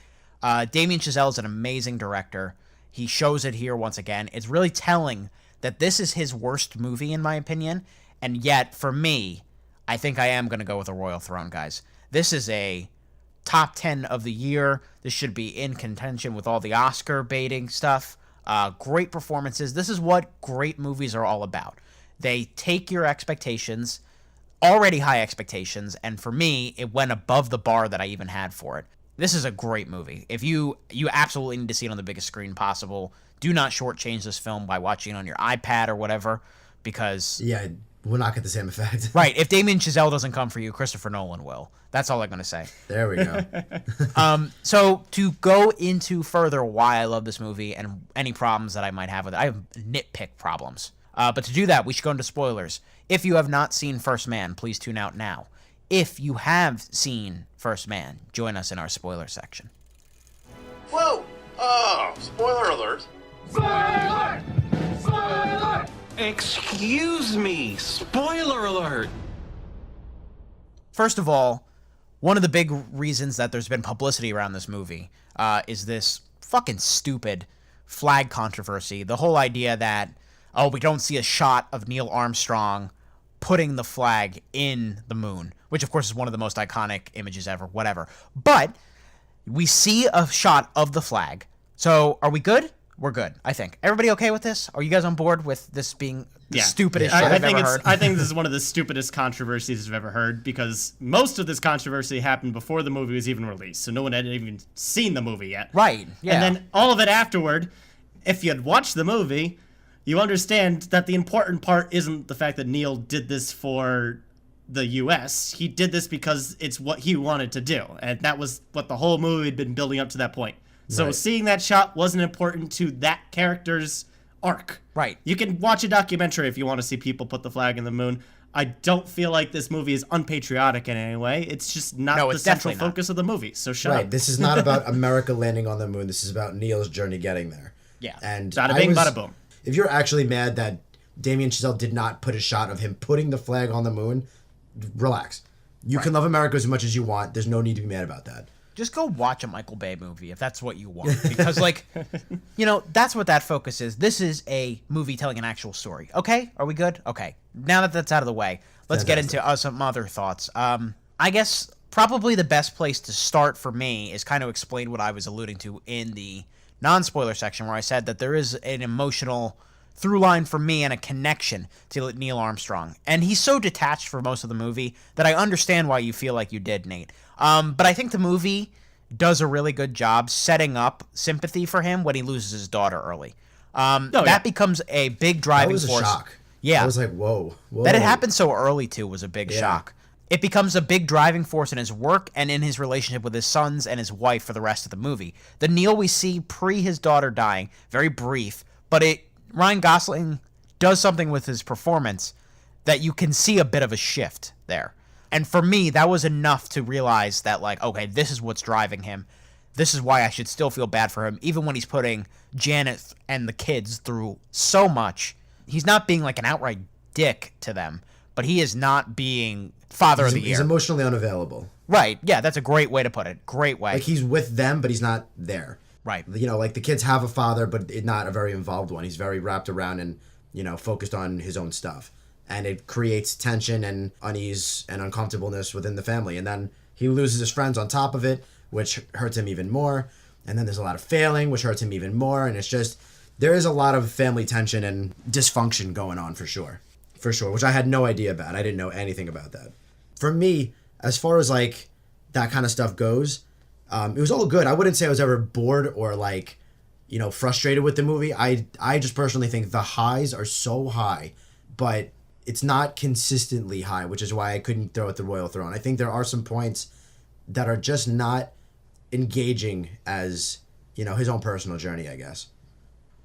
Speaker 11: Damien Chazelle is an amazing director. He shows it here once again. It's really telling that this is his worst movie, in my opinion. And yet, for me, I think I am going to go with a Royal Throne, guys. This is a top 10 of the year. This should be in contention with all the Oscar baiting stuff. Great performances. This is what great movies are all about. They take your expectations, already high expectations, and for me, it went above the bar that I even had for it. This is a great movie. If you absolutely need to see it on the biggest screen possible. Do not shortchange this film by watching it on your iPad or whatever, because...
Speaker 13: Yeah, will not get the same effect.
Speaker 11: Right. If Damien Chazelle doesn't come for you, Christopher Nolan will. That's all I'm going to say.
Speaker 13: There we go.
Speaker 11: So to go into further why I love this movie and any problems that I might have with it, I have nitpick problems. But to do that, we should go into spoilers. If you have not seen First Man, please tune out now. If you have seen First Man, join us in our spoiler section.
Speaker 4: Whoa! Oh, spoiler alert!
Speaker 7: Spoiler alert! Spoiler alert!
Speaker 2: Excuse me! Spoiler alert!
Speaker 11: First of all, one of the big reasons that there's been publicity around this movie is this fucking stupid flag controversy. The whole idea that, oh, we don't see a shot of Neil Armstrong putting the flag in the moon, which of course is one of the most iconic images ever, whatever. But we see a shot of the flag. So are we good? We're good, I think. Everybody okay with this? Are you guys on board with this being the stupidest shit I've ever heard?
Speaker 12: I think this is one of the stupidest controversies I've ever heard, because most of this controversy happened before the movie was even released, so no one had even seen the movie yet.
Speaker 11: Right, yeah.
Speaker 12: And then all of it afterward, if you had watched the movie, you understand that the important part isn't the fact that Neil did this for the U.S. He did this because it's what he wanted to do, and that was what the whole movie had been building up to that point. So seeing that shot wasn't important to that character's arc.
Speaker 11: Right.
Speaker 12: You can watch a documentary if you want to see people put the flag in the moon. I don't feel like this movie is unpatriotic in any way. It's just not the central focus of the movie. So shut up.
Speaker 13: This is not about America landing on the moon. This is about Neil's journey getting there.
Speaker 11: Yeah.
Speaker 13: And
Speaker 12: bada bing, bada boom.
Speaker 13: If you're actually mad that Damien Chazelle did not put a shot of him putting the flag on the moon, relax. You can love America as much as you want. There's no need to be mad about that.
Speaker 11: Just go watch a Michael Bay movie if that's what you want. Because, like, that's what that focus is. This is a movie telling an actual story. Okay? Are we good? Okay. Now that that's out of the way, let's get into some other thoughts. I guess probably the best place to start for me is kind of explain what I was alluding to in the non-spoiler section, where I said that there is an emotional through line for me and a connection to Neil Armstrong. And he's so detached for most of the movie that I understand why you feel like you did, Nate. But I think the movie does a really good job setting up sympathy for him when he loses his daughter early. That becomes a big driving force.
Speaker 13: That was a shock.
Speaker 11: Yeah.
Speaker 13: I was like, whoa.
Speaker 11: That it happened so early, too, was a big shock. It becomes a big driving force in his work and in his relationship with his sons and his wife for the rest of the movie. The Neil we see pre his daughter dying, very brief, but Ryan Gosling does something with his performance that you can see a bit of a shift there. And for me, that was enough to realize that, like, okay, this is what's driving him. This is why I should still feel bad for him, even when he's putting Janet and the kids through so much. He's not being like an outright dick to them, but he is not being father of the year.
Speaker 13: He's emotionally unavailable.
Speaker 11: Right. Yeah, that's a great way to put it. Great way.
Speaker 13: Like, he's with them, but he's not there.
Speaker 11: Right.
Speaker 13: Like, the kids have a father, but not a very involved one. He's very wrapped around and, focused on his own stuff. And it creates tension and unease and uncomfortableness within the family. And then he loses his friends on top of it, which hurts him even more. And then there's a lot of failing, which hurts him even more. And it's just, there is a lot of family tension and dysfunction going on for sure. For sure, which I had no idea about. I didn't know anything about that. For me, as far as, like, that kind of stuff goes, it was all good. I wouldn't say I was ever bored or, like, frustrated with the movie. I just personally think the highs are so high, but it's not consistently high, which is why I couldn't throw it the Royal Throne. I think there are some points that are just not engaging as, his own personal journey, I guess.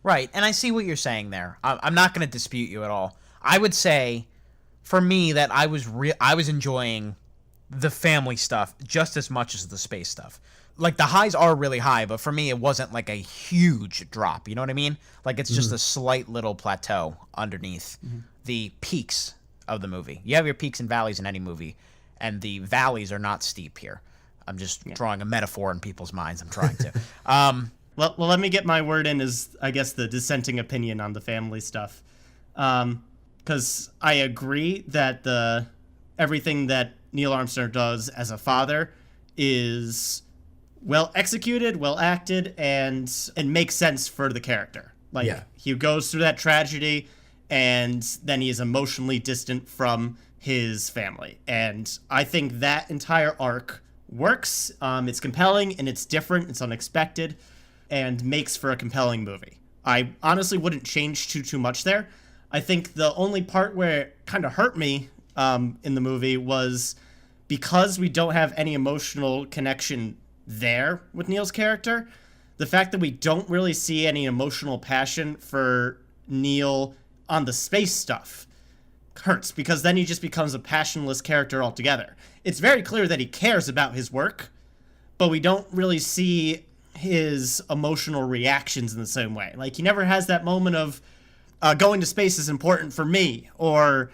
Speaker 11: Right, and I see what you're saying there. I'm not going to dispute you at all. I would say, for me, that I was enjoying the family stuff just as much as the space stuff. Like, the highs are really high, but for me, it wasn't like a huge drop. You know what I mean? Like, it's just a slight little plateau underneath the peaks of the movie. You have your peaks and valleys in any movie, and the valleys are not steep here. I'm just drawing a metaphor in people's minds. I'm trying to.
Speaker 12: Well, let me get my word in as, I guess, the dissenting opinion on the family stuff. Because I agree that everything that Neil Armstrong does as a father is well executed, well acted, and makes sense for the character. Like, he goes through that tragedy, and then he is emotionally distant from his family. And I think that entire arc works. It's compelling, and it's different, it's unexpected, and makes for a compelling movie. I honestly wouldn't change too much there. I think the only part where it kind of hurt me in the movie was because we don't have any emotional connection there with Neil's character. The fact that we don't really see any emotional passion for Neil on the space stuff hurts, because then he just becomes a passionless character altogether. It's very clear that he cares about his work, but we don't really see his emotional reactions in the same way. Like, he never has that moment of going to space is important for me, or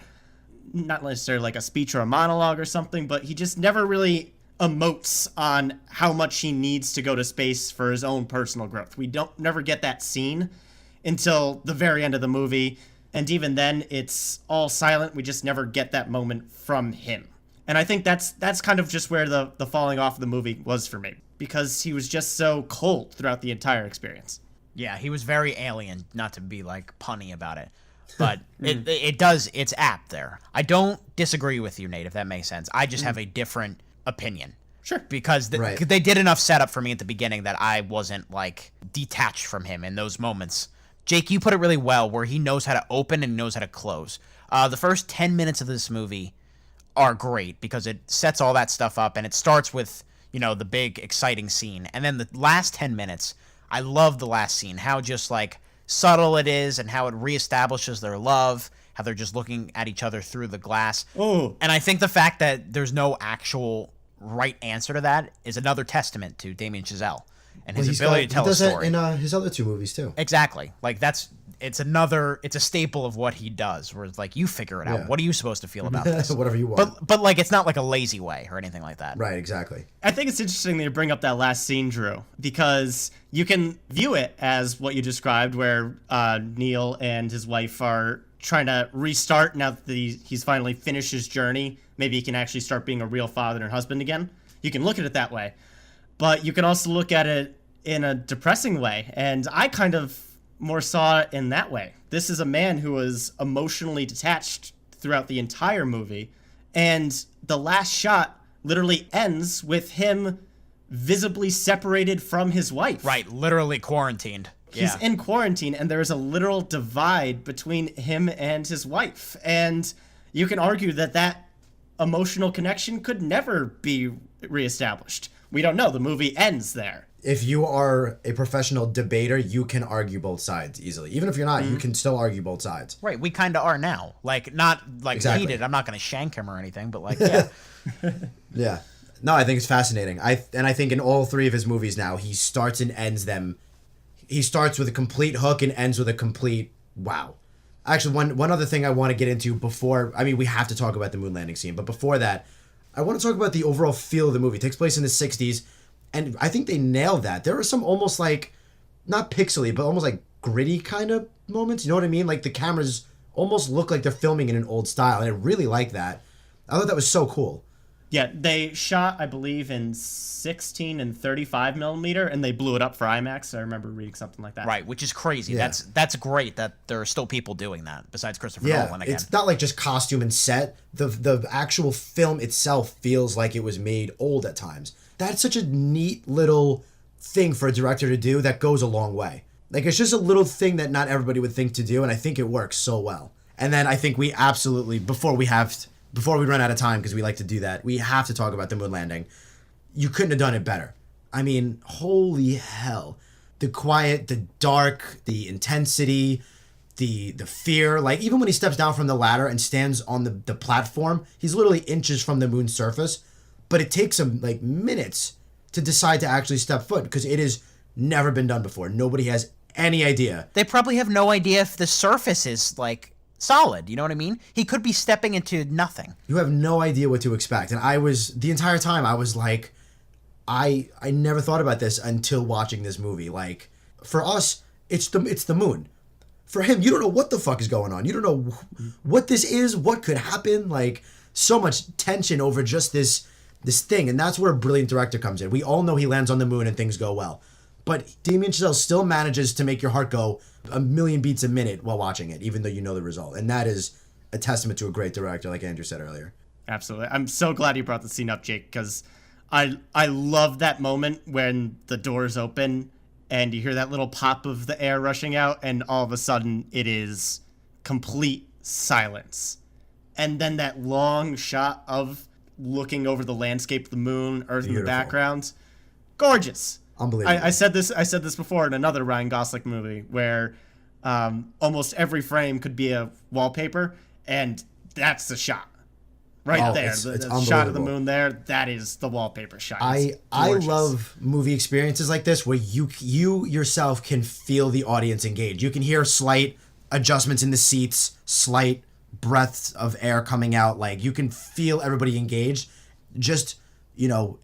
Speaker 12: not necessarily like a speech or a monologue or something, but he just never really emotes on how much he needs to go to space for his own personal growth. We don't never get that scene until the very end of the movie, and even then it's all silent. We just never get that moment from him. And I think that's kind of just where the falling off of the movie was for me, because he was just so cold throughout the entire experience.
Speaker 11: Yeah, he was very alien, not to be like punny about it. But it's apt there. I don't disagree with you, Nate, if that makes sense. I just have a different opinion.
Speaker 12: Sure.
Speaker 11: Because they did enough setup for me at the beginning that I wasn't like detached from him in those moments. Jake, you put it really well, where he knows how to open and knows how to close. The first 10 minutes of this movie are great because it sets all that stuff up, and it starts with, you know, the big exciting scene. And then the last 10 minutes, I love the last scene, how just like subtle it is and how it reestablishes their love, how they're just looking at each other through the glass.
Speaker 12: Oh.
Speaker 11: And I think the fact that there's no actual right answer to that is another testament to Damien Chazelle and his ability to tell a story.
Speaker 13: He does that in his other two movies too.
Speaker 11: Exactly. Like it's a staple of what he does, where it's like, you figure it out.
Speaker 13: Yeah.
Speaker 11: What are you supposed to feel about this?
Speaker 13: Whatever you want.
Speaker 11: But like, it's not like a lazy way or anything like that.
Speaker 13: Right, exactly.
Speaker 12: I think it's interesting that you bring up that last scene, Drew, because you can view it as what you described, where Neil and his wife are trying to restart now that he's finally finished his journey. Maybe he can actually start being a real father and husband again. You can look at it that way. But you can also look at it in a depressing way, and I kind of more saw it in that way. This is a man who was emotionally detached throughout the entire movie, and the last shot literally ends with him visibly separated from his wife.
Speaker 11: Right, literally quarantined.
Speaker 12: He's in quarantine, and there's a literal divide between him and his wife. And you can argue that emotional connection could never be reestablished. We don't know. The movie ends there.
Speaker 13: If you are a professional debater, you can argue both sides easily. Even if you're not, you can still argue both sides.
Speaker 11: Right, we kind of are now. Like, not like
Speaker 13: Exactly.
Speaker 11: heated. I'm not going to shank him or anything, but like, yeah.
Speaker 13: Yeah. No, I think it's fascinating. I think in all three of his movies now, he starts and ends them. He starts with a complete hook and ends with a complete wow. Actually, one other thing I want to get into before, I mean, we have to talk about the moon landing scene, but before that, I want to talk about the overall feel of the movie. It takes place in the 60s, and I think they nailed that. There are some almost like, not pixely, but almost like gritty kind of moments, you know what I mean? Like the cameras almost look like they're filming in an old style, and I really like that. I thought that was so cool.
Speaker 12: Yeah, they shot, I believe, in 16 and 35 millimeter, and they blew it up for IMAX. I remember reading something like that.
Speaker 11: Right, which is crazy.
Speaker 13: Yeah.
Speaker 11: That's great that there are still people doing that besides Christopher Nolan again.
Speaker 13: It's not like just costume and set. The actual film itself feels like it was made old at times. That's such a neat little thing for a director to do that goes a long way. Like, it's just a little thing that not everybody would think to do, and I think it works so well. And then I think we absolutely, before we run out of time, because we like to do that, we have to talk about the moon landing. You couldn't have done it better. I mean, holy hell. The quiet, the dark, the intensity, the fear. Like, even when he steps down from the ladder and stands on the platform, he's literally inches from the moon's surface. But it takes him, like, minutes to decide to actually step foot, because it has never been done before. Nobody has any idea.
Speaker 11: They probably have no idea if the surface is, like, solid, you know what I mean? He could be stepping into nothing.
Speaker 13: You have no idea what to expect. And the entire time I was like, I never thought about this until watching this movie. Like, for us, it's the moon. For him, you don't know what the fuck is going on. You don't know what this is, what could happen. Like, so much tension over just this thing. And that's where a brilliant director comes in. We all know he lands on the moon and things go well. But Damien Chazelle still manages to make your heart go a million beats a minute while watching it, even though you know the result. And that is a testament to a great director, like Andrew said earlier.
Speaker 12: Absolutely. I'm so glad you brought the scene up, Jake, because I love that moment when the doors open and you hear that little pop of the air rushing out, and all of a sudden it is complete silence. And then that long shot of looking over the landscape of the moon, Earth in the background. Gorgeous.
Speaker 13: Unbelievable.
Speaker 12: I said this before in another Ryan Gosling movie where almost every frame could be a wallpaper, and that's the shot. Right there.
Speaker 13: It's
Speaker 12: The shot of the moon there, that is the wallpaper shot.
Speaker 13: I love movie experiences like this where you yourself can feel the audience engage. You can hear slight adjustments in the seats, slight breaths of air coming out. Like, you can feel everybody engaged. Just,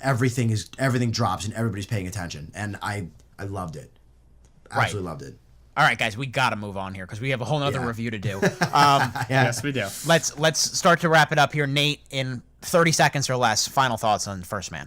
Speaker 13: everything drops and everybody's paying attention. And I loved it. Absolutely loved it.
Speaker 11: All right, guys, we got to move on here because we have a whole other review to do.
Speaker 12: Yes, we do.
Speaker 11: Let's start to wrap it up here. Nate, in 30 seconds or less, final thoughts on First Man.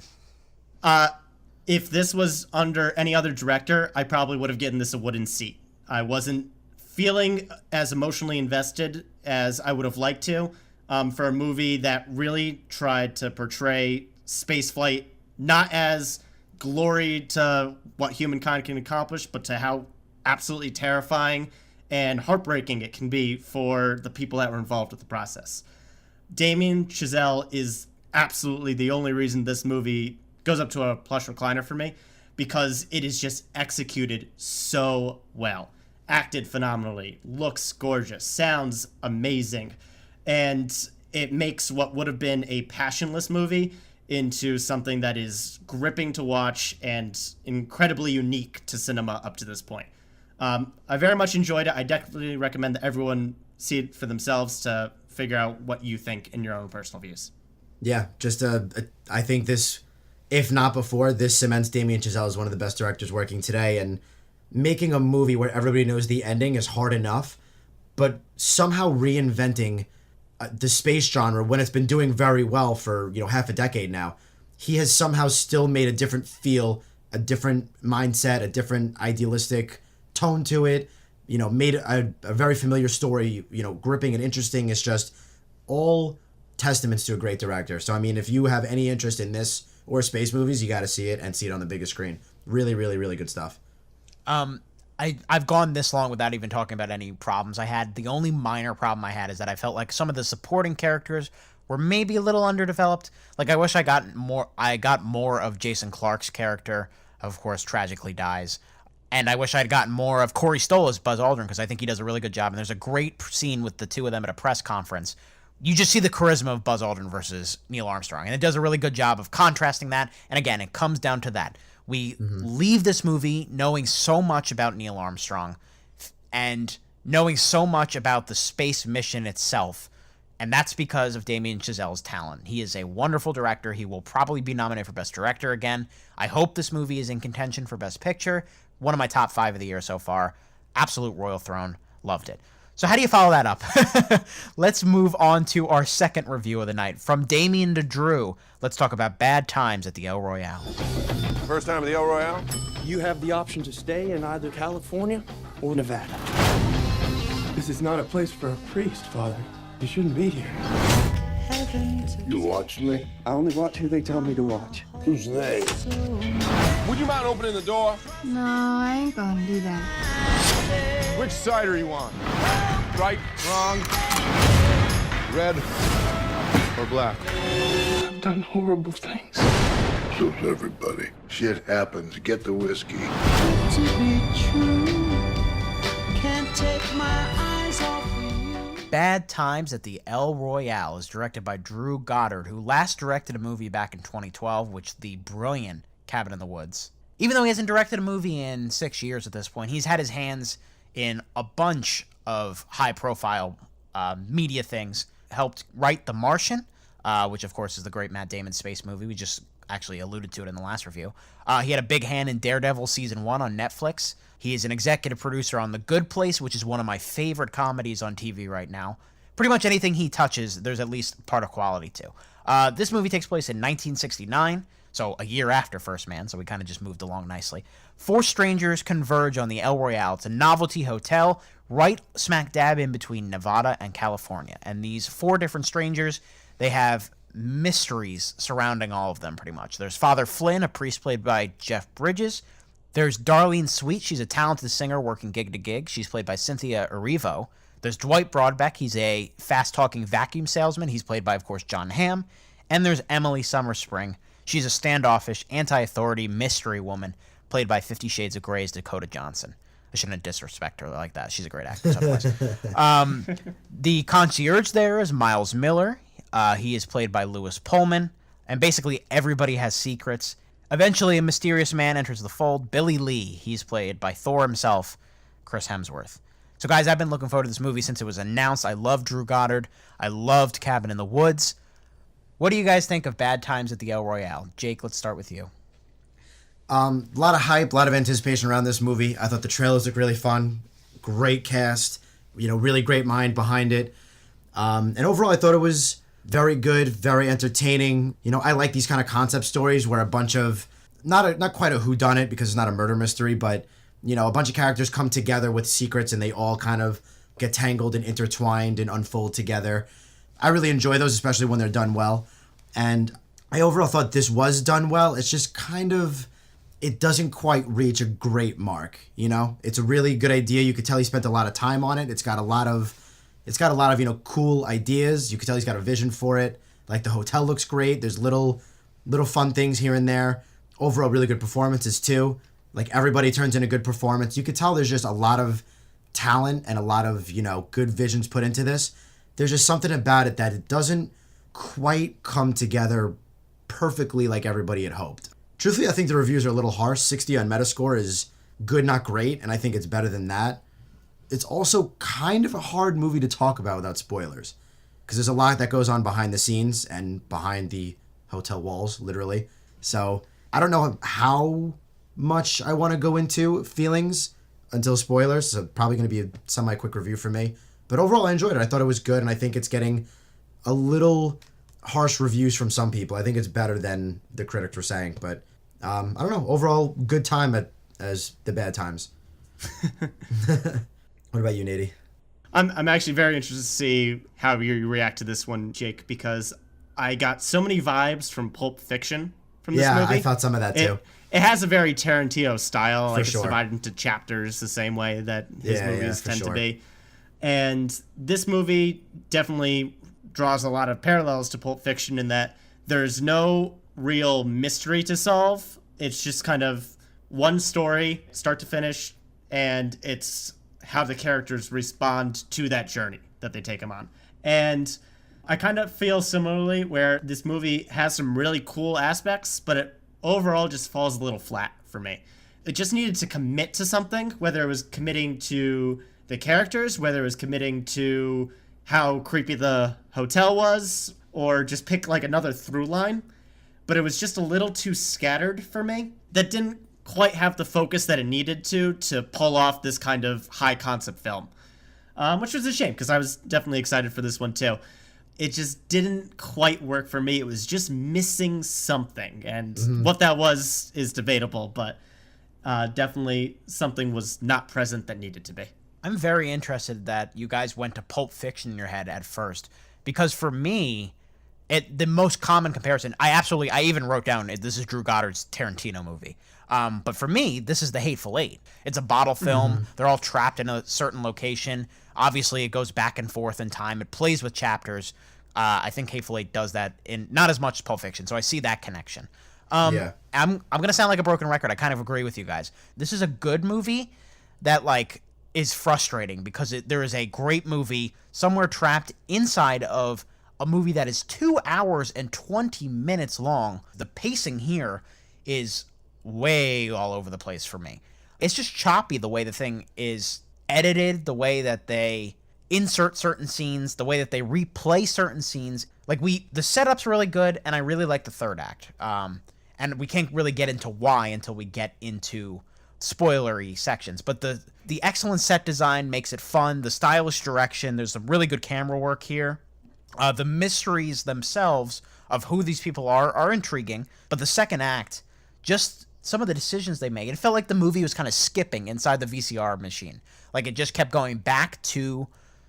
Speaker 12: If this was under any other director, I probably would have given this a wooden seat. I wasn't feeling as emotionally invested as I would have liked to for a movie that really tried to portray spaceflight not as glory to what humankind can accomplish, but to how absolutely terrifying and heartbreaking it can be for the people that were involved with the process. Damien Chazelle is absolutely the only reason this movie goes up to a plush recliner for me, because it is just executed so well. Acted phenomenally, looks gorgeous, sounds amazing, and it makes what would have been a passionless movie into something that is gripping to watch and incredibly unique to cinema up to this point. I very much enjoyed it. I definitely recommend that everyone see it for themselves to figure out what you think in your own personal views.
Speaker 13: Yeah, just I think this, if not before, this cements Damien Chazelle as one of the best directors working today, and making a movie where everybody knows the ending is hard enough, but somehow reinventing the space genre when it's been doing very well for half a decade now. He has somehow still made a different feel, a different mindset, a different idealistic tone to it, made a very familiar story, gripping and interesting. It's just all testaments to a great director. So, I mean, if you have any interest in this or space movies, you got to see it and see it on the biggest screen. Really, really, really good stuff.
Speaker 11: I've gone this long without even talking about any problems I had. The only minor problem I had is that I felt like some of the supporting characters were maybe a little underdeveloped. Like, I wish I got more of Jason Clarke's character, of course, tragically dies. And I wish I'd gotten more of Corey Stoll as Buzz Aldrin, because I think he does a really good job. And there's a great scene with the two of them at a press conference. You just see the charisma of Buzz Aldrin versus Neil Armstrong. And it does a really good job of contrasting that. And again, it comes down to that. We leave this movie knowing so much about Neil Armstrong and knowing so much about the space mission itself. And that's because of Damien Chazelle's talent. He is a wonderful director. He will probably be nominated for Best Director again. I hope this movie is in contention for Best Picture. One of my top 5 of the year so far. Absolute royal throne. Loved it. So how do you follow that up? Let's move on to our second review of the night. From Damien to Drew, let's talk about Bad Times at the El Royale.
Speaker 16: First time at the El Royale?
Speaker 17: You have the option to stay in either California or Nevada. This is not a place for a priest, Father. You shouldn't be here.
Speaker 16: You watching me?
Speaker 17: I only watch who they tell me to watch.
Speaker 16: Who's they? Would you mind opening the door?
Speaker 3: No, I ain't gonna do that.
Speaker 16: Which side are you on? Right, wrong, red, or black?
Speaker 17: I've done horrible things.
Speaker 16: So's everybody. Shit happens. Get the whiskey.
Speaker 8: To be true, can't take my eyes off you.
Speaker 11: Bad Times at the El Royale is directed by Drew Goddard, who last directed a movie back in 2012, which the brilliant Cabin in the Woods. Even though he hasn't directed a movie in 6 years at this point, he's had his hands in a bunch of high-profile media things. Helped write The Martian, which, of course, is the great Matt Damon space movie. We just actually alluded to it in the last review. He had a big hand in Daredevil Season 1 on Netflix. He is an executive producer on The Good Place, which is one of my favorite comedies on TV right now. Pretty much anything he touches, there's at least part of quality to. This movie takes place in 1969, so a year after First Man, so we kind of just moved along nicely. 4 strangers converge on the El Royale. It's a novelty hotel right smack dab in between Nevada and California. And these 4 different strangers, they have mysteries surrounding all of them, pretty much. There's Father Flynn, a priest played by Jeff Bridges. There's Darlene Sweet. She's a talented singer working gig to gig. She's played by Cynthia Erivo. There's Dwight Broadbeck. He's a fast-talking vacuum salesman. He's played by, of course, John Hamm. And there's Emily Summerspring. She's a standoffish, anti-authority mystery woman played by 50 Shades of Grey's Dakota Johnson. I shouldn't disrespect her like that. She's a great actress, otherwise. The concierge there is Miles Miller. He is played by Lewis Pullman. And basically everybody has secrets. Eventually, a mysterious man enters the fold, Billy Lee. He's played by Thor himself, Chris Hemsworth. So, guys, I've been looking forward to this movie since it was announced. I loved Drew Goddard. I loved Cabin in the Woods. What do you guys think of Bad Times at the El Royale? Jake, let's start with you.
Speaker 13: A lot of hype, a lot of anticipation around this movie. I thought the trailers looked really fun. Great cast. Really great mind behind it. And overall, I thought it was very good, very entertaining. I like these kind of concept stories where a bunch of, not quite a whodunit because it's not a murder mystery, but, a bunch of characters come together with secrets and they all kind of get tangled and intertwined and unfold together. I really enjoy those, especially when they're done well. And I overall thought this was done well. It's just kind of, it doesn't quite reach a great mark, It's a really good idea. You could tell he spent a lot of time on it. It's got a lot of, cool ideas. You could tell he's got a vision for it. Like, the hotel looks great. There's little fun things here and there. Overall, really good performances, too. Like, everybody turns in a good performance. You could tell there's just a lot of talent and a lot of, good visions put into this. There's just something about it that it doesn't quite come together perfectly like everybody had hoped. Truthfully, I think the reviews are a little harsh. 60 on Metascore is good, not great, and I think it's better than that. It's also kind of a hard movie to talk about without spoilers, because there's a lot that goes on behind the scenes and behind the hotel walls, literally. So I don't know how much I want to go into feelings until spoilers, so probably going to be a semi-quick review for me. But overall, I enjoyed it. I thought it was good, and I think it's getting a little harsh reviews from some people. I think it's better than the critics were saying, but I don't know. Overall, good time as the Bad Times. What about you, Nate?
Speaker 12: I'm actually very interested to see how you react to this one, Jake, because I got so many vibes from Pulp Fiction from this movie.
Speaker 13: Yeah, I thought some of that too.
Speaker 12: It has a very Tarantino style.
Speaker 13: For
Speaker 12: It's
Speaker 13: sure.
Speaker 12: divided into chapters the same way that his movies tend
Speaker 13: sure.
Speaker 12: to be. And this movie definitely draws a lot of parallels to Pulp Fiction in that there's no real mystery to solve. It's just kind of one story, start to finish, and it's how the characters respond to that journey that they take them on. And I kind of feel similarly where this movie has some really cool aspects, but it overall just falls a little flat for me. It just needed to commit to something, whether it was committing to the characters, whether it was committing to how creepy the hotel was, or just pick like another through line. But it was just a little too scattered for me. That didn't quite have the focus that it needed to pull off this kind of high concept film, which was a shame because I was definitely excited for this one too. It just didn't quite work for me. It was just missing something, and what that was is debatable, but definitely something was not present that needed to be.
Speaker 11: I'm very interested that you guys went to Pulp Fiction in your head at first, because for me, the most common comparison, I even wrote down, this is Drew Goddard's Tarantino movie. But for me, this is The Hateful Eight. It's a bottle film. They're all trapped in a certain location. Obviously, it goes back and forth in time. It plays with chapters. I think Hateful Eight does that in not as much as Pulp Fiction, so I see that connection. I'm gonna sound like a broken record. I kind of agree with you guys. This is a good movie that is frustrating because there is a great movie somewhere trapped inside of a movie that is 2 hours and 20 minutes long. The pacing here is way all over the place for me. It's just choppy the way the thing is edited, the way that they insert certain scenes, the way that they replay certain scenes. The setup's really good, and I really like the third act. And we can't really get into why until we get into spoilery sections. But the excellent set design makes it fun. The stylish direction, there's some really good camera work here. The mysteries themselves of who these people are intriguing. But the second act, just some of the decisions they make, it felt like the movie was kind of skipping inside the VCR machine. Like it just kept going back to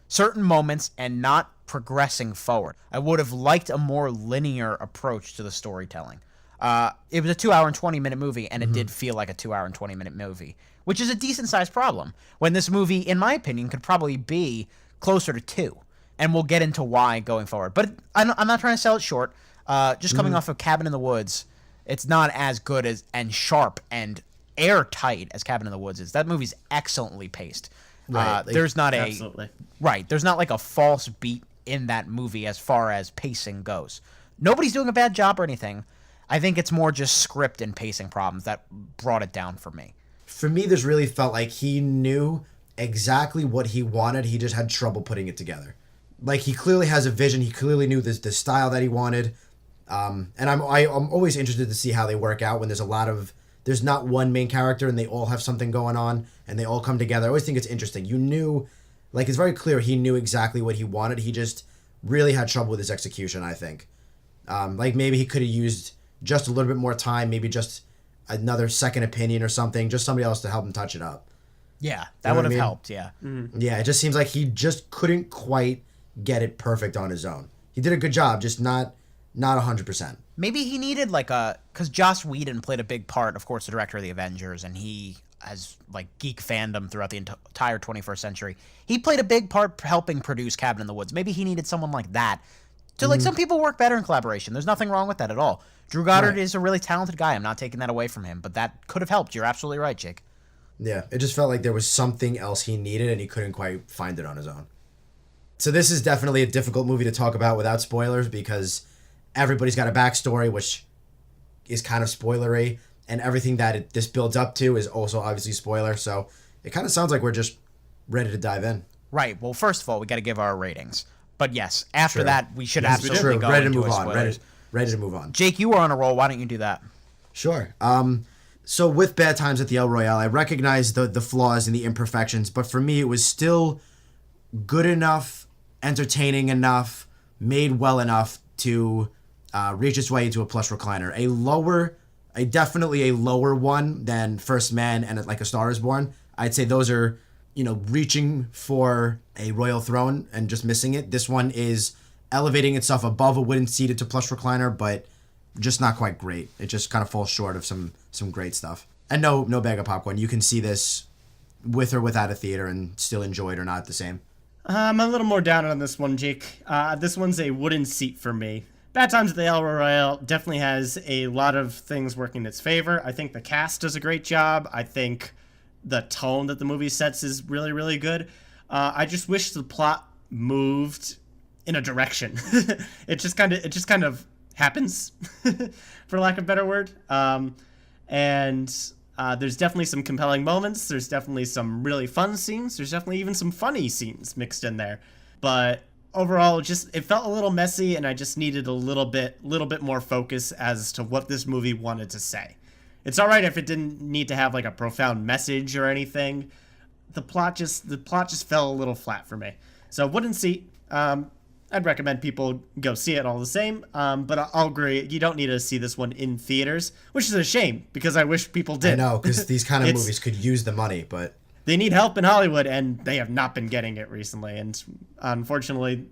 Speaker 11: certain moments and not progressing forward. I would have liked a more linear approach to the storytelling. It was a 2 hour and 20-minute movie, and it did feel like a 2 hour and 20-minute movie, which is a decent-sized problem, when this movie, in my opinion, could probably be closer to 2. And we'll get into why going forward. But I'm not trying to sell it short. Just coming off of Cabin in the Woods, it's not as good as and sharp and airtight as Cabin in the Woods is. That movie's excellently paced.
Speaker 13: Right,
Speaker 11: there's not
Speaker 12: absolutely.
Speaker 11: There's not like a false beat in that movie as far as pacing goes. Nobody's doing a bad job or anything. I think it's more just script and pacing problems that brought it down for me.
Speaker 13: For me, this really felt like he knew exactly what he wanted. He just had trouble putting it together. Like, he clearly has a vision. He clearly knew the style that he wanted. And I'm always interested to see how they work out when there's not one main character and they all have something going on and they all come together. I always think it's interesting. It's very clear he knew exactly what he wanted. He just really had trouble with his execution, I think. Maybe he could have used just a little bit more time, maybe just another second opinion or something, just somebody else to help him touch it up.
Speaker 11: Yeah, that would have helped, yeah.
Speaker 13: Yeah, it just seems like he just couldn't quite get it perfect on his own. He did a good job, just not 100%.
Speaker 11: Maybe he needed because Joss Whedon played a big part, of course, the director of the Avengers, and he has geek fandom throughout the entire 21st century. He played a big part helping produce Cabin in the Woods. Maybe he needed someone like that. Some people work better in collaboration. There's nothing wrong with that at all. Drew Goddard is a really talented guy. I'm not taking that away from him, but that could have helped. You're absolutely right, Jake.
Speaker 13: Yeah, it just felt like there was something else he needed and he couldn't quite find it on his own. So this is definitely a difficult movie to talk about without spoilers because everybody's got a backstory, which is kind of spoilery, and everything that this builds up to is also obviously spoiler, so it kind of sounds like we're just ready to dive in.
Speaker 11: Right. Well, first of all, we got to give our ratings. But yes, after that, we should absolutely go
Speaker 13: ready to
Speaker 11: into
Speaker 13: move on.
Speaker 11: spoilers.
Speaker 13: Ready to move on.
Speaker 11: Jake, you were on a roll. Why don't you do that?
Speaker 13: Sure. So with Bad Times at the El Royale, I recognize the flaws and the imperfections, but for me, it was still good enough, entertaining enough, made well enough to reach its way into a plush recliner. Definitely a lower one than First Man and A Star Is Born. I'd say those are, reaching for a royal throne and just missing it. This one is elevating itself above a wooden seated to plush recliner, but just not quite great. It just kind of falls short of some great stuff. And no bag of popcorn. You can see this with or without a theater and still enjoy it or not the same.
Speaker 12: I'm a little more down on this one, Jake. This one's a wooden seat for me. Bad Times at the El Royale definitely has a lot of things working in its favor. I think the cast does a great job. I think the tone that the movie sets is really, really good. I just wish the plot moved in a direction. It just kind of happens, for lack of a better word. And there's definitely some compelling moments. There's definitely some really fun scenes. There's definitely even some funny scenes mixed in there. But overall, it felt a little messy, and I just needed a little bit more focus as to what this movie wanted to say. It's all right if it didn't need to have a profound message or anything. The plot just fell a little flat for me. So wooden seat. I'd recommend people go see it all the same. But I'll agree, you don't need to see this one in theaters, which is a shame because I wish people did.
Speaker 13: I know, because these kind of movies could use the money, but
Speaker 12: they need help in Hollywood, and they have not been getting it recently. And unfortunately,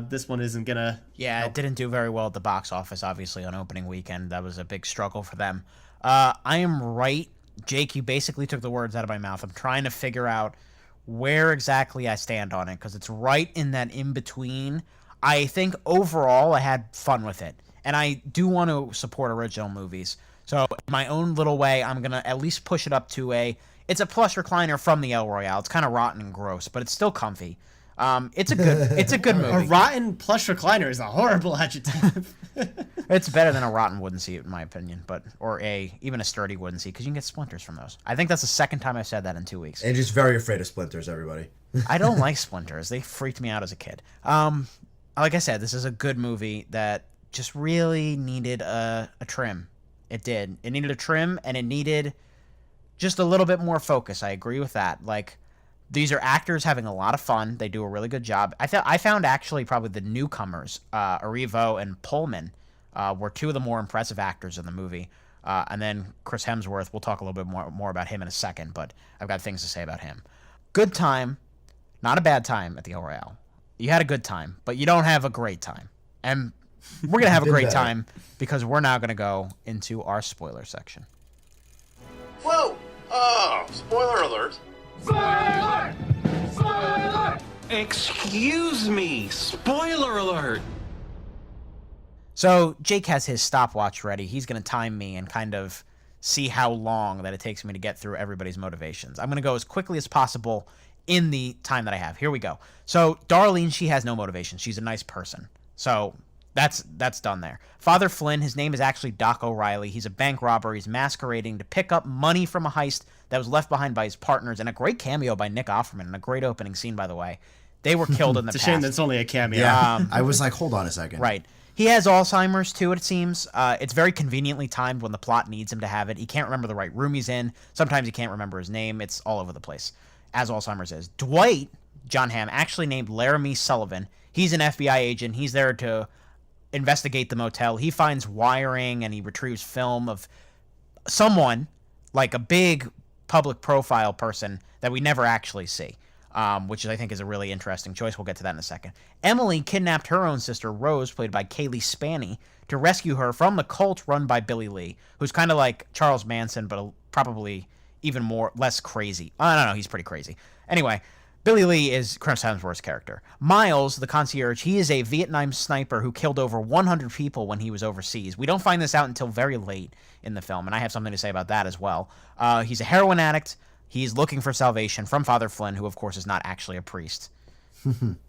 Speaker 12: this one isn't gonna.
Speaker 11: Yeah, it didn't do very well at the box office. Obviously, on opening weekend, that was a big struggle for them. I am right, Jake. You basically took the words out of my mouth. I'm trying to figure out where exactly I stand on it because it's right in that in between. I think overall I had fun with it, and I do want to support original movies. So in my own little way, I'm gonna at least push it up to it's a plush recliner from the El Royale. It's kind of rotten and gross, but it's still comfy. It's a good movie.
Speaker 12: A rotten plush recliner is a horrible adjective.
Speaker 11: It's better than a rotten wooden seat, in my opinion, or even a sturdy wooden seat, because you can get splinters from those. I think that's the second time I've said that in 2 weeks.
Speaker 13: And just very afraid of splinters, everybody.
Speaker 11: I don't like splinters. They freaked me out as a kid. Like I said, this is a good movie that just really needed a trim. It did. It needed a trim, and it needed just a little bit more focus. I agree with that. These are actors having a lot of fun. They do a really good job. I found actually probably the newcomers, Erivo and Pullman, were two of the more impressive actors in the movie. And then Chris Hemsworth, we'll talk a little bit more about him in a second, but I've got things to say about him. Good time, not a bad time at the El Royale. You had a good time, but you don't have a great time. And We're going to have a
Speaker 13: Been
Speaker 11: great
Speaker 13: better.
Speaker 11: time because we're now going to go into our spoiler section.
Speaker 4: Whoa! Oh, spoiler alert.
Speaker 18: Excuse me, spoiler alert.
Speaker 11: So Jake has his stopwatch ready. He's going to time me and kind of see how long that it takes me to get through everybody's motivations. I'm going to go as quickly as possible in the time that I have. Here we go. So Darlene, she has no motivation. She's a nice person. So that's done there. Father Flynn, his name is actually Doc O'Reilly. He's a bank robber. He's masquerading to pick up money from a heist that was left behind by his partners, and a great cameo by Nick Offerman, and a great opening scene, by the way. They were killed in the
Speaker 12: It's a
Speaker 11: past.
Speaker 12: shame that's only a cameo.
Speaker 13: Yeah, I was like, hold on a second.
Speaker 11: Right. He has Alzheimer's, too, it seems. It's very conveniently timed when the plot needs him to have it. He can't remember the right room he's in. Sometimes he can't remember his name. It's all over the place, as Alzheimer's is. Dwight, John Hamm, actually named Laramie Sullivan. He's an FBI agent. He's there to investigate the motel. He finds wiring, and he retrieves film of someone, like a big public profile person, that we never actually see. Which I think is a really interesting choice. We'll get to that in a second. Emily kidnapped her own sister, Rose, played by Kaylee Spaney, to rescue her from the cult run by Billy Lee, who's kind of like Charles Manson, but probably even less crazy. I don't know, he's pretty crazy. Anyway, Billy Lee is Chris Hemsworth's character. Miles, the concierge, he is a Vietnam sniper who killed over 100 people when he was overseas. We don't find this out until very late in the film, and I have something to say about that as well. He's a heroin addict. He's looking for salvation from Father Flynn, who, of course, is not actually a priest.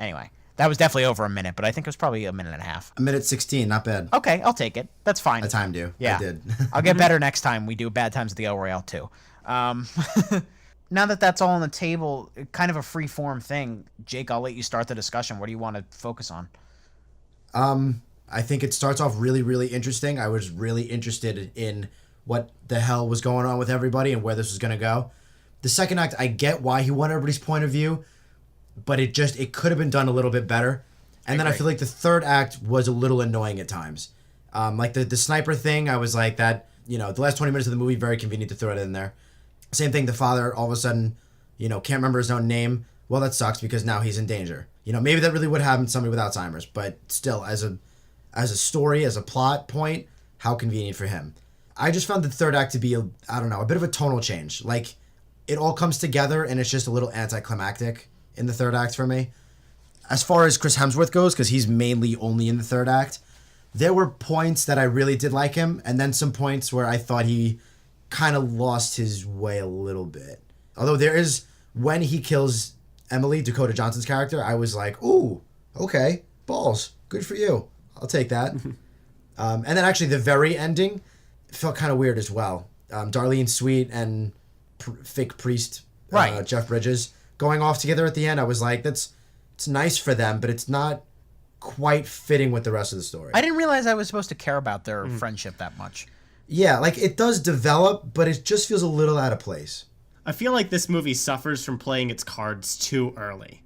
Speaker 11: Anyway, that was definitely over a minute, but I think it was probably a minute and a half.
Speaker 13: A minute 16, not bad.
Speaker 11: Okay, I'll take it. That's fine.
Speaker 13: I timed you.
Speaker 11: Yeah.
Speaker 13: I did.
Speaker 11: I'll get better next time we do Bad Times at the El Royale, too. Now that that's all on the table, kind of a free-form thing, Jake, I'll let you start the discussion. What do you want to focus on?
Speaker 13: I think it starts off really, really interesting. I was really interested in what the hell was going on with everybody and where this was going to go. The second act, I get why he wanted everybody's point of view, but it could have been done a little bit better. And then I feel like the third act was a little annoying at times. Like the sniper thing, I was like that, the last 20 minutes of the movie, very convenient to throw it in there. Same thing, the father all of a sudden, can't remember his own name. Well, that sucks because now he's in danger. Maybe that really would happen to somebody with Alzheimer's, but still, as a story, as a plot point, how convenient for him. I just found the third act to be, a bit of a tonal change. Like, it all comes together, and it's just a little anticlimactic in the third act for me. As far as Chris Hemsworth goes, because he's mainly only in the third act, there were points that I really did like him, and then some points where I thought he kind of lost his way a little bit. Although there is, when he kills Emily, Dakota Johnson's character, I was like, ooh, okay, balls, good for you. I'll take that. And then actually the very ending felt kind of weird as well. Darlene Sweet and fake priest
Speaker 11: right.
Speaker 13: Jeff Bridges going off together at the end. I was like, it's nice for them, but it's not quite fitting with the rest of the story.
Speaker 11: I didn't realize I was supposed to care about their friendship that much.
Speaker 13: Yeah, like it does develop, but it just feels a little out of place.
Speaker 12: I feel like this movie suffers from playing its cards too early.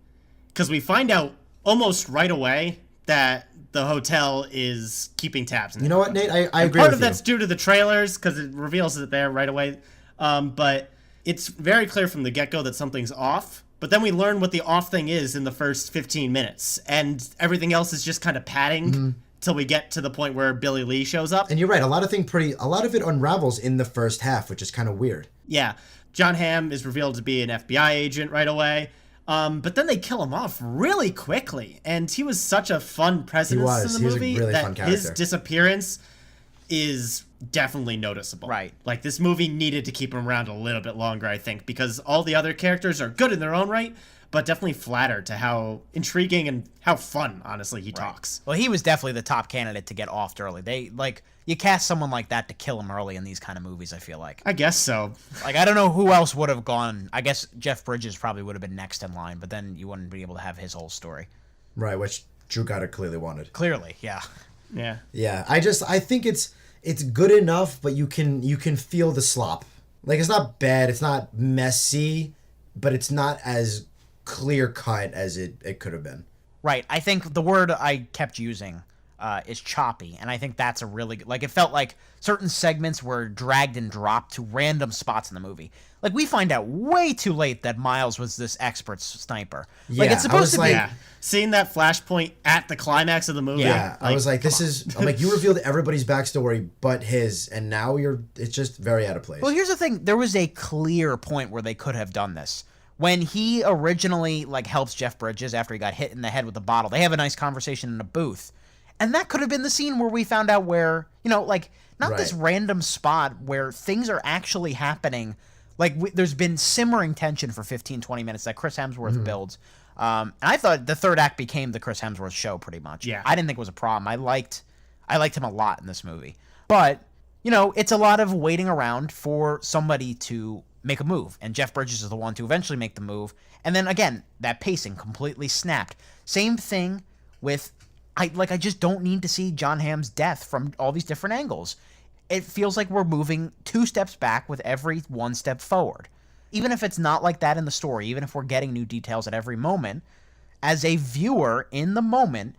Speaker 12: Because we find out almost right away that the hotel is keeping tabs.
Speaker 13: You know what, Nate? I agree
Speaker 12: part
Speaker 13: with
Speaker 12: of that's due to the trailers, because it reveals it there right away. But it's very clear from the get-go that something's off. But then we learn what the off thing is in the first 15 minutes. And everything else is just kind of padding till we get to the point where Billy Lee shows up.
Speaker 13: And you're right. A lot of it unravels in the first half, which is kind of weird.
Speaker 12: Yeah. John Hamm is revealed to be an FBI agent right away. But then they kill him off really quickly. And he was such a fun presence in the movie
Speaker 13: a really
Speaker 12: that
Speaker 13: fun character.
Speaker 12: His disappearance is definitely noticeable.
Speaker 11: Right.
Speaker 12: Like, this movie needed to keep him around a little bit longer, I think, because all the other characters are good in their own right, but definitely flatter to how intriguing and how fun, honestly, he talks.
Speaker 11: Well, he was definitely the top candidate to get offed early. You cast someone like that to kill him early in these kind of movies, I feel like.
Speaker 12: I guess so.
Speaker 11: Like, I don't know who else would have gone. I guess Jeff Bridges probably would have been next in line, but then you wouldn't be able to have his whole story.
Speaker 13: Right, which Drew Goddard clearly wanted.
Speaker 11: Clearly, yeah.
Speaker 12: Yeah.
Speaker 13: Yeah, I think it's good enough, but you can feel the slop. Like, it's not bad, it's not messy, but it's not as clear cut as it could have been.
Speaker 11: Right. I think the word I kept using is choppy, and I think that's a really good, like, it felt like certain segments were dragged and dropped to random spots in the movie. Like, we find out way too late that Miles was this expert sniper.
Speaker 13: Yeah,
Speaker 11: like, it's supposed to be.
Speaker 12: Yeah. Seeing that flashpoint at the climax of the movie.
Speaker 13: Yeah, I was like, I'm like, you revealed everybody's backstory but his, and now it's just very out of place.
Speaker 11: Well, here's the thing. There was a clear point where they could have done this. When he originally, like, helps Jeff Bridges after he got hit in the head with the bottle, they have a nice conversation in a booth. And that could have been the scene where we found out where, you know, like, not this random spot where things are actually happening. Like, there's been simmering tension for 15, 20 minutes that Chris Hemsworth builds. And I thought the third act became the Chris Hemsworth show pretty much.
Speaker 12: Yeah.
Speaker 11: I didn't think it was a problem. I liked him a lot in this movie. But, you know, it's a lot of waiting around for somebody to make a move. And Jeff Bridges is the one to eventually make the move. And then, again, that pacing completely snapped. Same thing with... I just don't need to see John Hamm's death from all these different angles. It feels like we're moving 2 steps back with every 1 step forward. Even if it's not like that in the story, even if we're getting new details at every moment, as a viewer in the moment,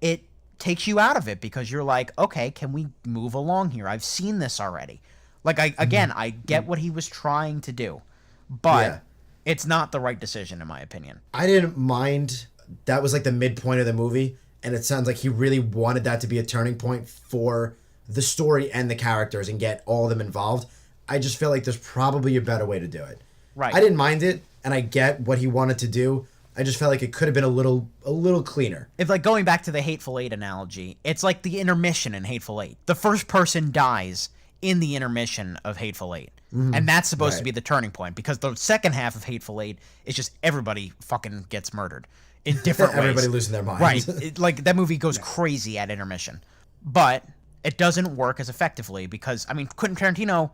Speaker 11: it takes you out of it because you're like, okay, can we move along here? I've seen this already. Like, I get what he was trying to do, but it's not the right decision in my opinion.
Speaker 13: I didn't mind. That was like the midpoint of the movie. And it sounds like he really wanted that to be a turning point for the story and the characters and get all of them involved. I just feel like there's probably a better way to do it.
Speaker 11: Right.
Speaker 13: I didn't mind it, and I get what he wanted to do. I just felt like it could have been a little cleaner.
Speaker 11: If, like, going back to the Hateful Eight analogy, it's like the intermission in Hateful Eight. The first person dies in the intermission of Hateful Eight. Mm-hmm. And that's supposed to be the turning point, because the second half of Hateful Eight is just everybody fucking gets murdered. In different ways.
Speaker 13: Everybody losing their minds.
Speaker 11: Right. Like, that movie goes crazy at intermission. But it doesn't work as effectively because, I mean, Quentin Tarantino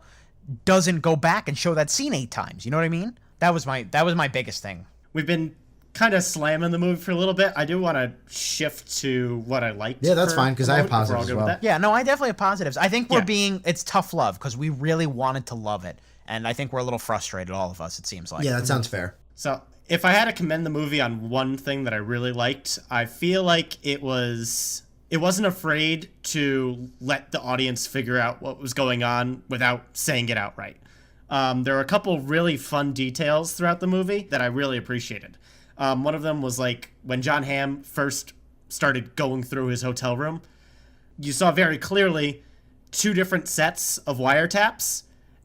Speaker 11: doesn't go back and show that scene 8 times. You know what I mean? That was my biggest thing.
Speaker 12: We've been kind of slamming the movie for a little bit. I do want to shift to what I liked.
Speaker 13: Yeah, that's fine, because I have positives as well.
Speaker 11: Yeah, no, I definitely have positives. I think it's tough love because we really wanted to love it. And I think we're a little frustrated, all of us, it seems like.
Speaker 13: Yeah, that sounds fair.
Speaker 12: So... if I had to commend the movie on one thing that I really liked, I feel like it wasn't afraid to let the audience figure out what was going on without saying it outright. There were a couple really fun details throughout the movie that I really appreciated. One of them was like when John Hamm first started going through his hotel room, you saw very clearly 2 different sets of wiretaps,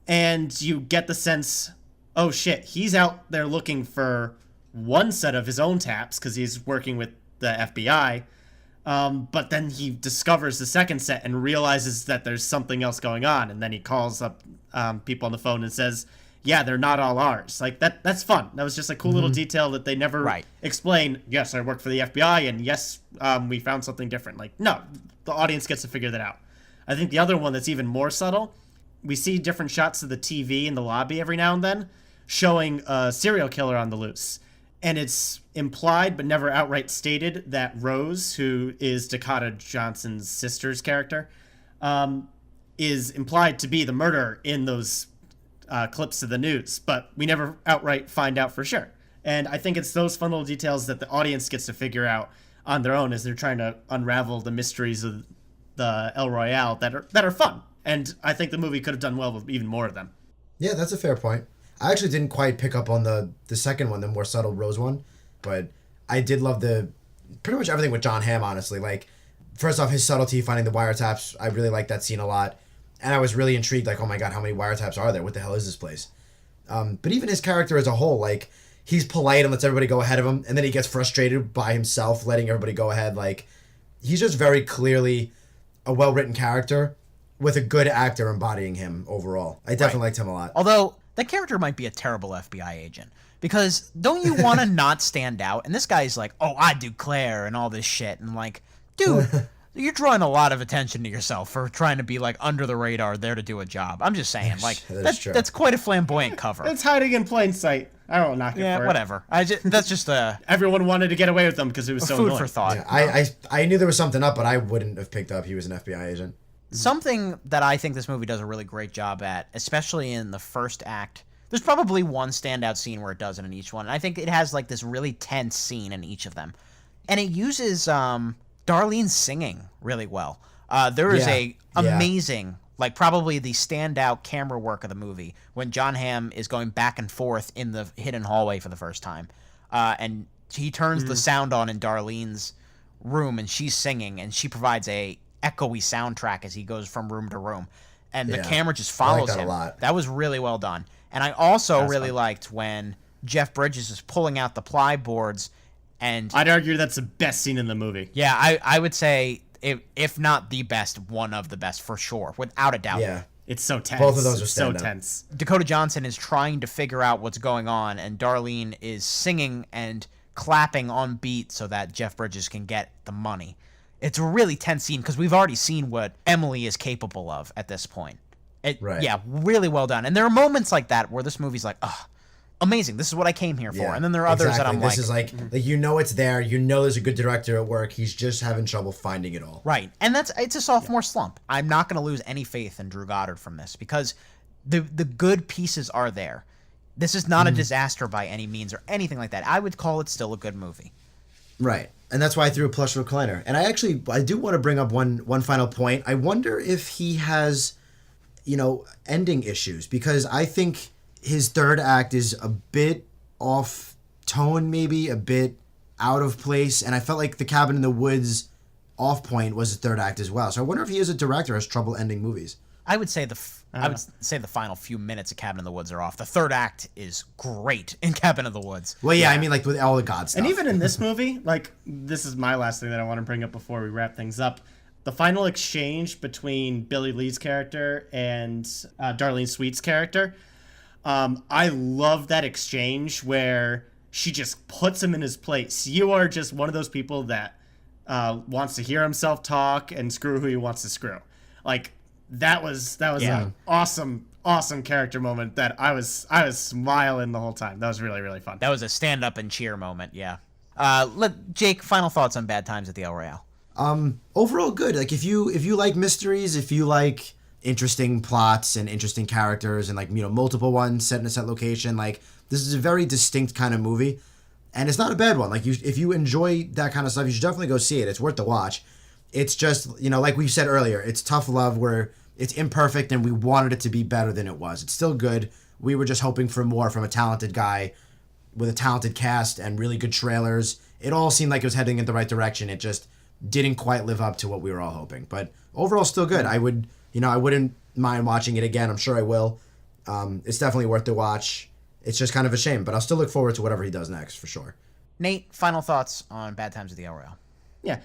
Speaker 12: and you get the sense, oh shit, he's out there looking for one set of his own taps because he's working with the FBI. But then he discovers the second set and realizes that there's something else going on. And then he calls up people on the phone and says, yeah, they're not all ours. Like, that's fun. That was just a cool little detail that they never explain. Yes, I work for the FBI, and yes, we found something different. Like, no, the audience gets to figure that out. I think the other one that's even more subtle, we see different shots of the TV in the lobby every now and then showing a serial killer on the loose. And it's implied but never outright stated that Rose, who is Dakota Johnson's sister's character, is implied to be the murderer in those clips of the news. But we never outright find out for sure. And I think it's those fun little details that the audience gets to figure out on their own as they're trying to unravel the mysteries of the El Royale that are fun. And I think the movie could have done well with even more of them.
Speaker 13: Yeah, that's a fair point. I actually didn't quite pick up on the second one, the more subtle Rose one, but I did love pretty much everything with John Hamm, honestly. Like, first off, his subtlety, finding the wiretaps, I really liked that scene a lot. And I was really intrigued, like, oh my god, how many wiretaps are there? What the hell is this place? But even his character as a whole, like, he's polite and lets everybody go ahead of him, and then he gets frustrated by himself letting everybody go ahead. Like, he's just very clearly a well-written character with a good actor embodying him overall. I definitely liked him a lot.
Speaker 11: Although, that character might be a terrible FBI agent. Because don't you want to not stand out? And this guy's like, oh, I do Claire and all this shit. And like, dude, you're drawing a lot of attention to yourself for trying to be like under the radar there to do a job. I'm just saying, like, that's quite a flamboyant cover.
Speaker 12: It's hiding in plain sight. I don't knock it for it.
Speaker 11: Yeah, whatever. That's just
Speaker 12: everyone wanted to get away with them because it was so
Speaker 11: food
Speaker 12: annoying.
Speaker 11: for thought.
Speaker 13: Yeah, I knew there was something up, but I wouldn't have picked up he was an FBI agent.
Speaker 11: Something that I think this movie does a really great job at, especially in the first act, there's probably one standout scene where it does it in each one. And I think it has like this really tense scene in each of them. And it uses Darlene's singing really well. There is amazing, like probably the standout camera work of the movie when John Hamm is going back and forth in the hidden hallway for the first time. And he turns the sound on in Darlene's room and she's singing and she provides a echoey soundtrack as he goes from room to room. And the camera just follows him. A lot. That was really well done. And I also liked when Jeff Bridges is pulling out the ply boards, and
Speaker 12: I'd argue that's the best scene in the movie.
Speaker 11: Yeah, I would say, if not the best, one of the best for sure, without a doubt.
Speaker 13: Yeah.
Speaker 12: It's so tense.
Speaker 13: Both of those are
Speaker 12: so tense.
Speaker 11: Dakota Johnson is trying to figure out what's going on, and Darlene is singing and clapping on beat so that Jeff Bridges can get the money. It's a really tense scene because we've already seen what Emily is capable of at this point. Yeah, really well done. And there are moments like that where this movie's like, oh, amazing. This is what I came here for. And then there are others that I'm
Speaker 13: this is like you know it's there. You know there's a good director at work. He's just having trouble finding it all.
Speaker 11: Right. And it's a sophomore slump. I'm not going to lose any faith in Drew Goddard from this because the good pieces are there. This is not a disaster by any means or anything like that. I would call it still a good movie.
Speaker 13: Right. And that's why I threw a plush recliner. And I do want to bring up one final point. I wonder if he has, ending issues, because I think his third act is a bit off tone, maybe a bit out of place. And I felt like The Cabin in the Woods off point was his third act as well. So I wonder if he as a director has trouble ending movies.
Speaker 11: I would say the final few minutes of Cabin in the Woods are off. The third act is great in Cabin in the Woods.
Speaker 13: Well, yeah, I mean, like with all the God stuff.
Speaker 12: And even in this movie, like, this is my last thing that I want to bring up before we wrap things up. The final exchange between Billy Lee's character and Darlene Sweet's character. I love that exchange where she just puts him in his place. You are just one of those people that wants to hear himself talk and screw who he wants to screw. Like, that was an awesome character moment that I was smiling the whole time. That was really, really fun.
Speaker 11: That was a stand up and cheer moment, yeah. Jake, final thoughts on Bad Times at the El Royale.
Speaker 13: Overall good. Like if you like mysteries, if you like interesting plots and interesting characters and like, multiple ones set in a set location, like this is a very distinct kind of movie. And it's not a bad one. Like if you enjoy that kind of stuff, you should definitely go see it. It's worth the watch. It's just, like we said earlier, it's tough love where it's imperfect and we wanted it to be better than it was. It's still good. We were just hoping for more from a talented guy with a talented cast and really good trailers. It all seemed like it was heading in the right direction. It just didn't quite live up to what we were all hoping. But overall, still good. I wouldn't mind watching it again. I'm sure I will. It's definitely worth the watch. It's just kind of a shame, but I'll still look forward to whatever he does next, for sure.
Speaker 11: Nate, final thoughts on Bad Times at the El Royale.
Speaker 12: Yeah,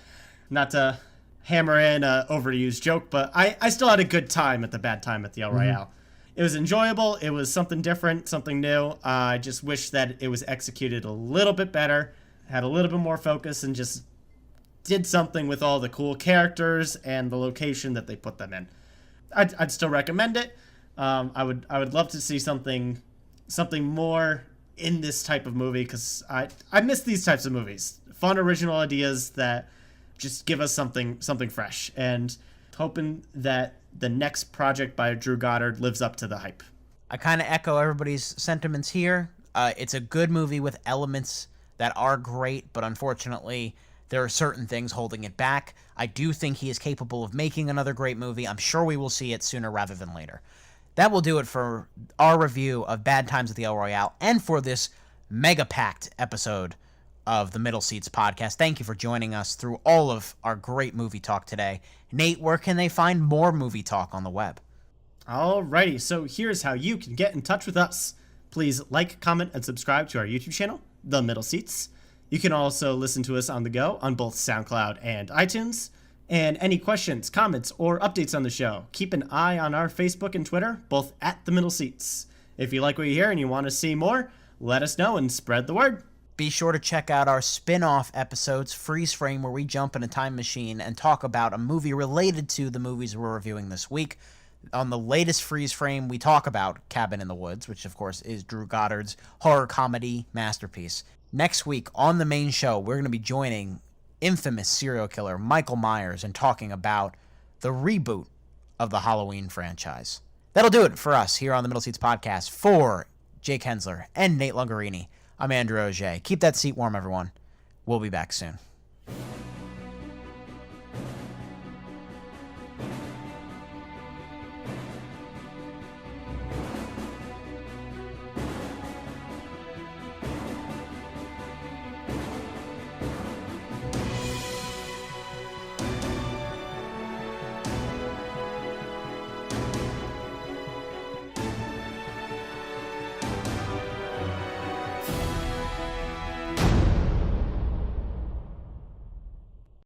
Speaker 12: not to hammer in an overused joke, but I still had a good time at the Bad Time at the El Royale. It was enjoyable. It was something different, something new. I just wish that it was executed a little bit better, had a little bit more focus, and just did something with all the cool characters and the location that they put them in. I'd still recommend it. I would love to see something more in this type of movie, because I miss these types of movies. Fun, original ideas that just give us something fresh, and hoping that the next project by Drew Goddard lives up to the hype.
Speaker 11: I kind of echo everybody's sentiments here. It's a good movie with elements that are great, but unfortunately, there are certain things holding it back. I do think he is capable of making another great movie. I'm sure we will see it sooner rather than later. That will do it for our review of Bad Times at the El Royale and for this mega-packed episode of the Middle Seats podcast. Thank you for joining us through all of our great movie talk today. Nate, where can they find more movie talk on the web?
Speaker 12: Alrighty, so here's how you can get in touch with us. Please like, comment, and subscribe to our YouTube channel, The Middle Seats. You can also listen to us on the go on both SoundCloud and iTunes. And any questions, comments, or updates on the show, keep an eye on our Facebook and Twitter, both at The Middle Seats. If you like what you hear and you want to see more, let us know and spread the word.
Speaker 11: Be sure to check out our spin-off episodes, Freeze Frame, where we jump in a time machine and talk about a movie related to the movies we're reviewing this week. On the latest Freeze Frame, we talk about Cabin in the Woods, which of course is Drew Goddard's horror comedy masterpiece. Next week on the main show, we're going to be joining infamous serial killer Michael Myers and talking about the reboot of the Halloween franchise. That'll do it for us here on the Middle Seats podcast. For Jake Hensler and Nate Lungarini, I'm Andrew Auger. Keep that seat warm, everyone. We'll be back soon.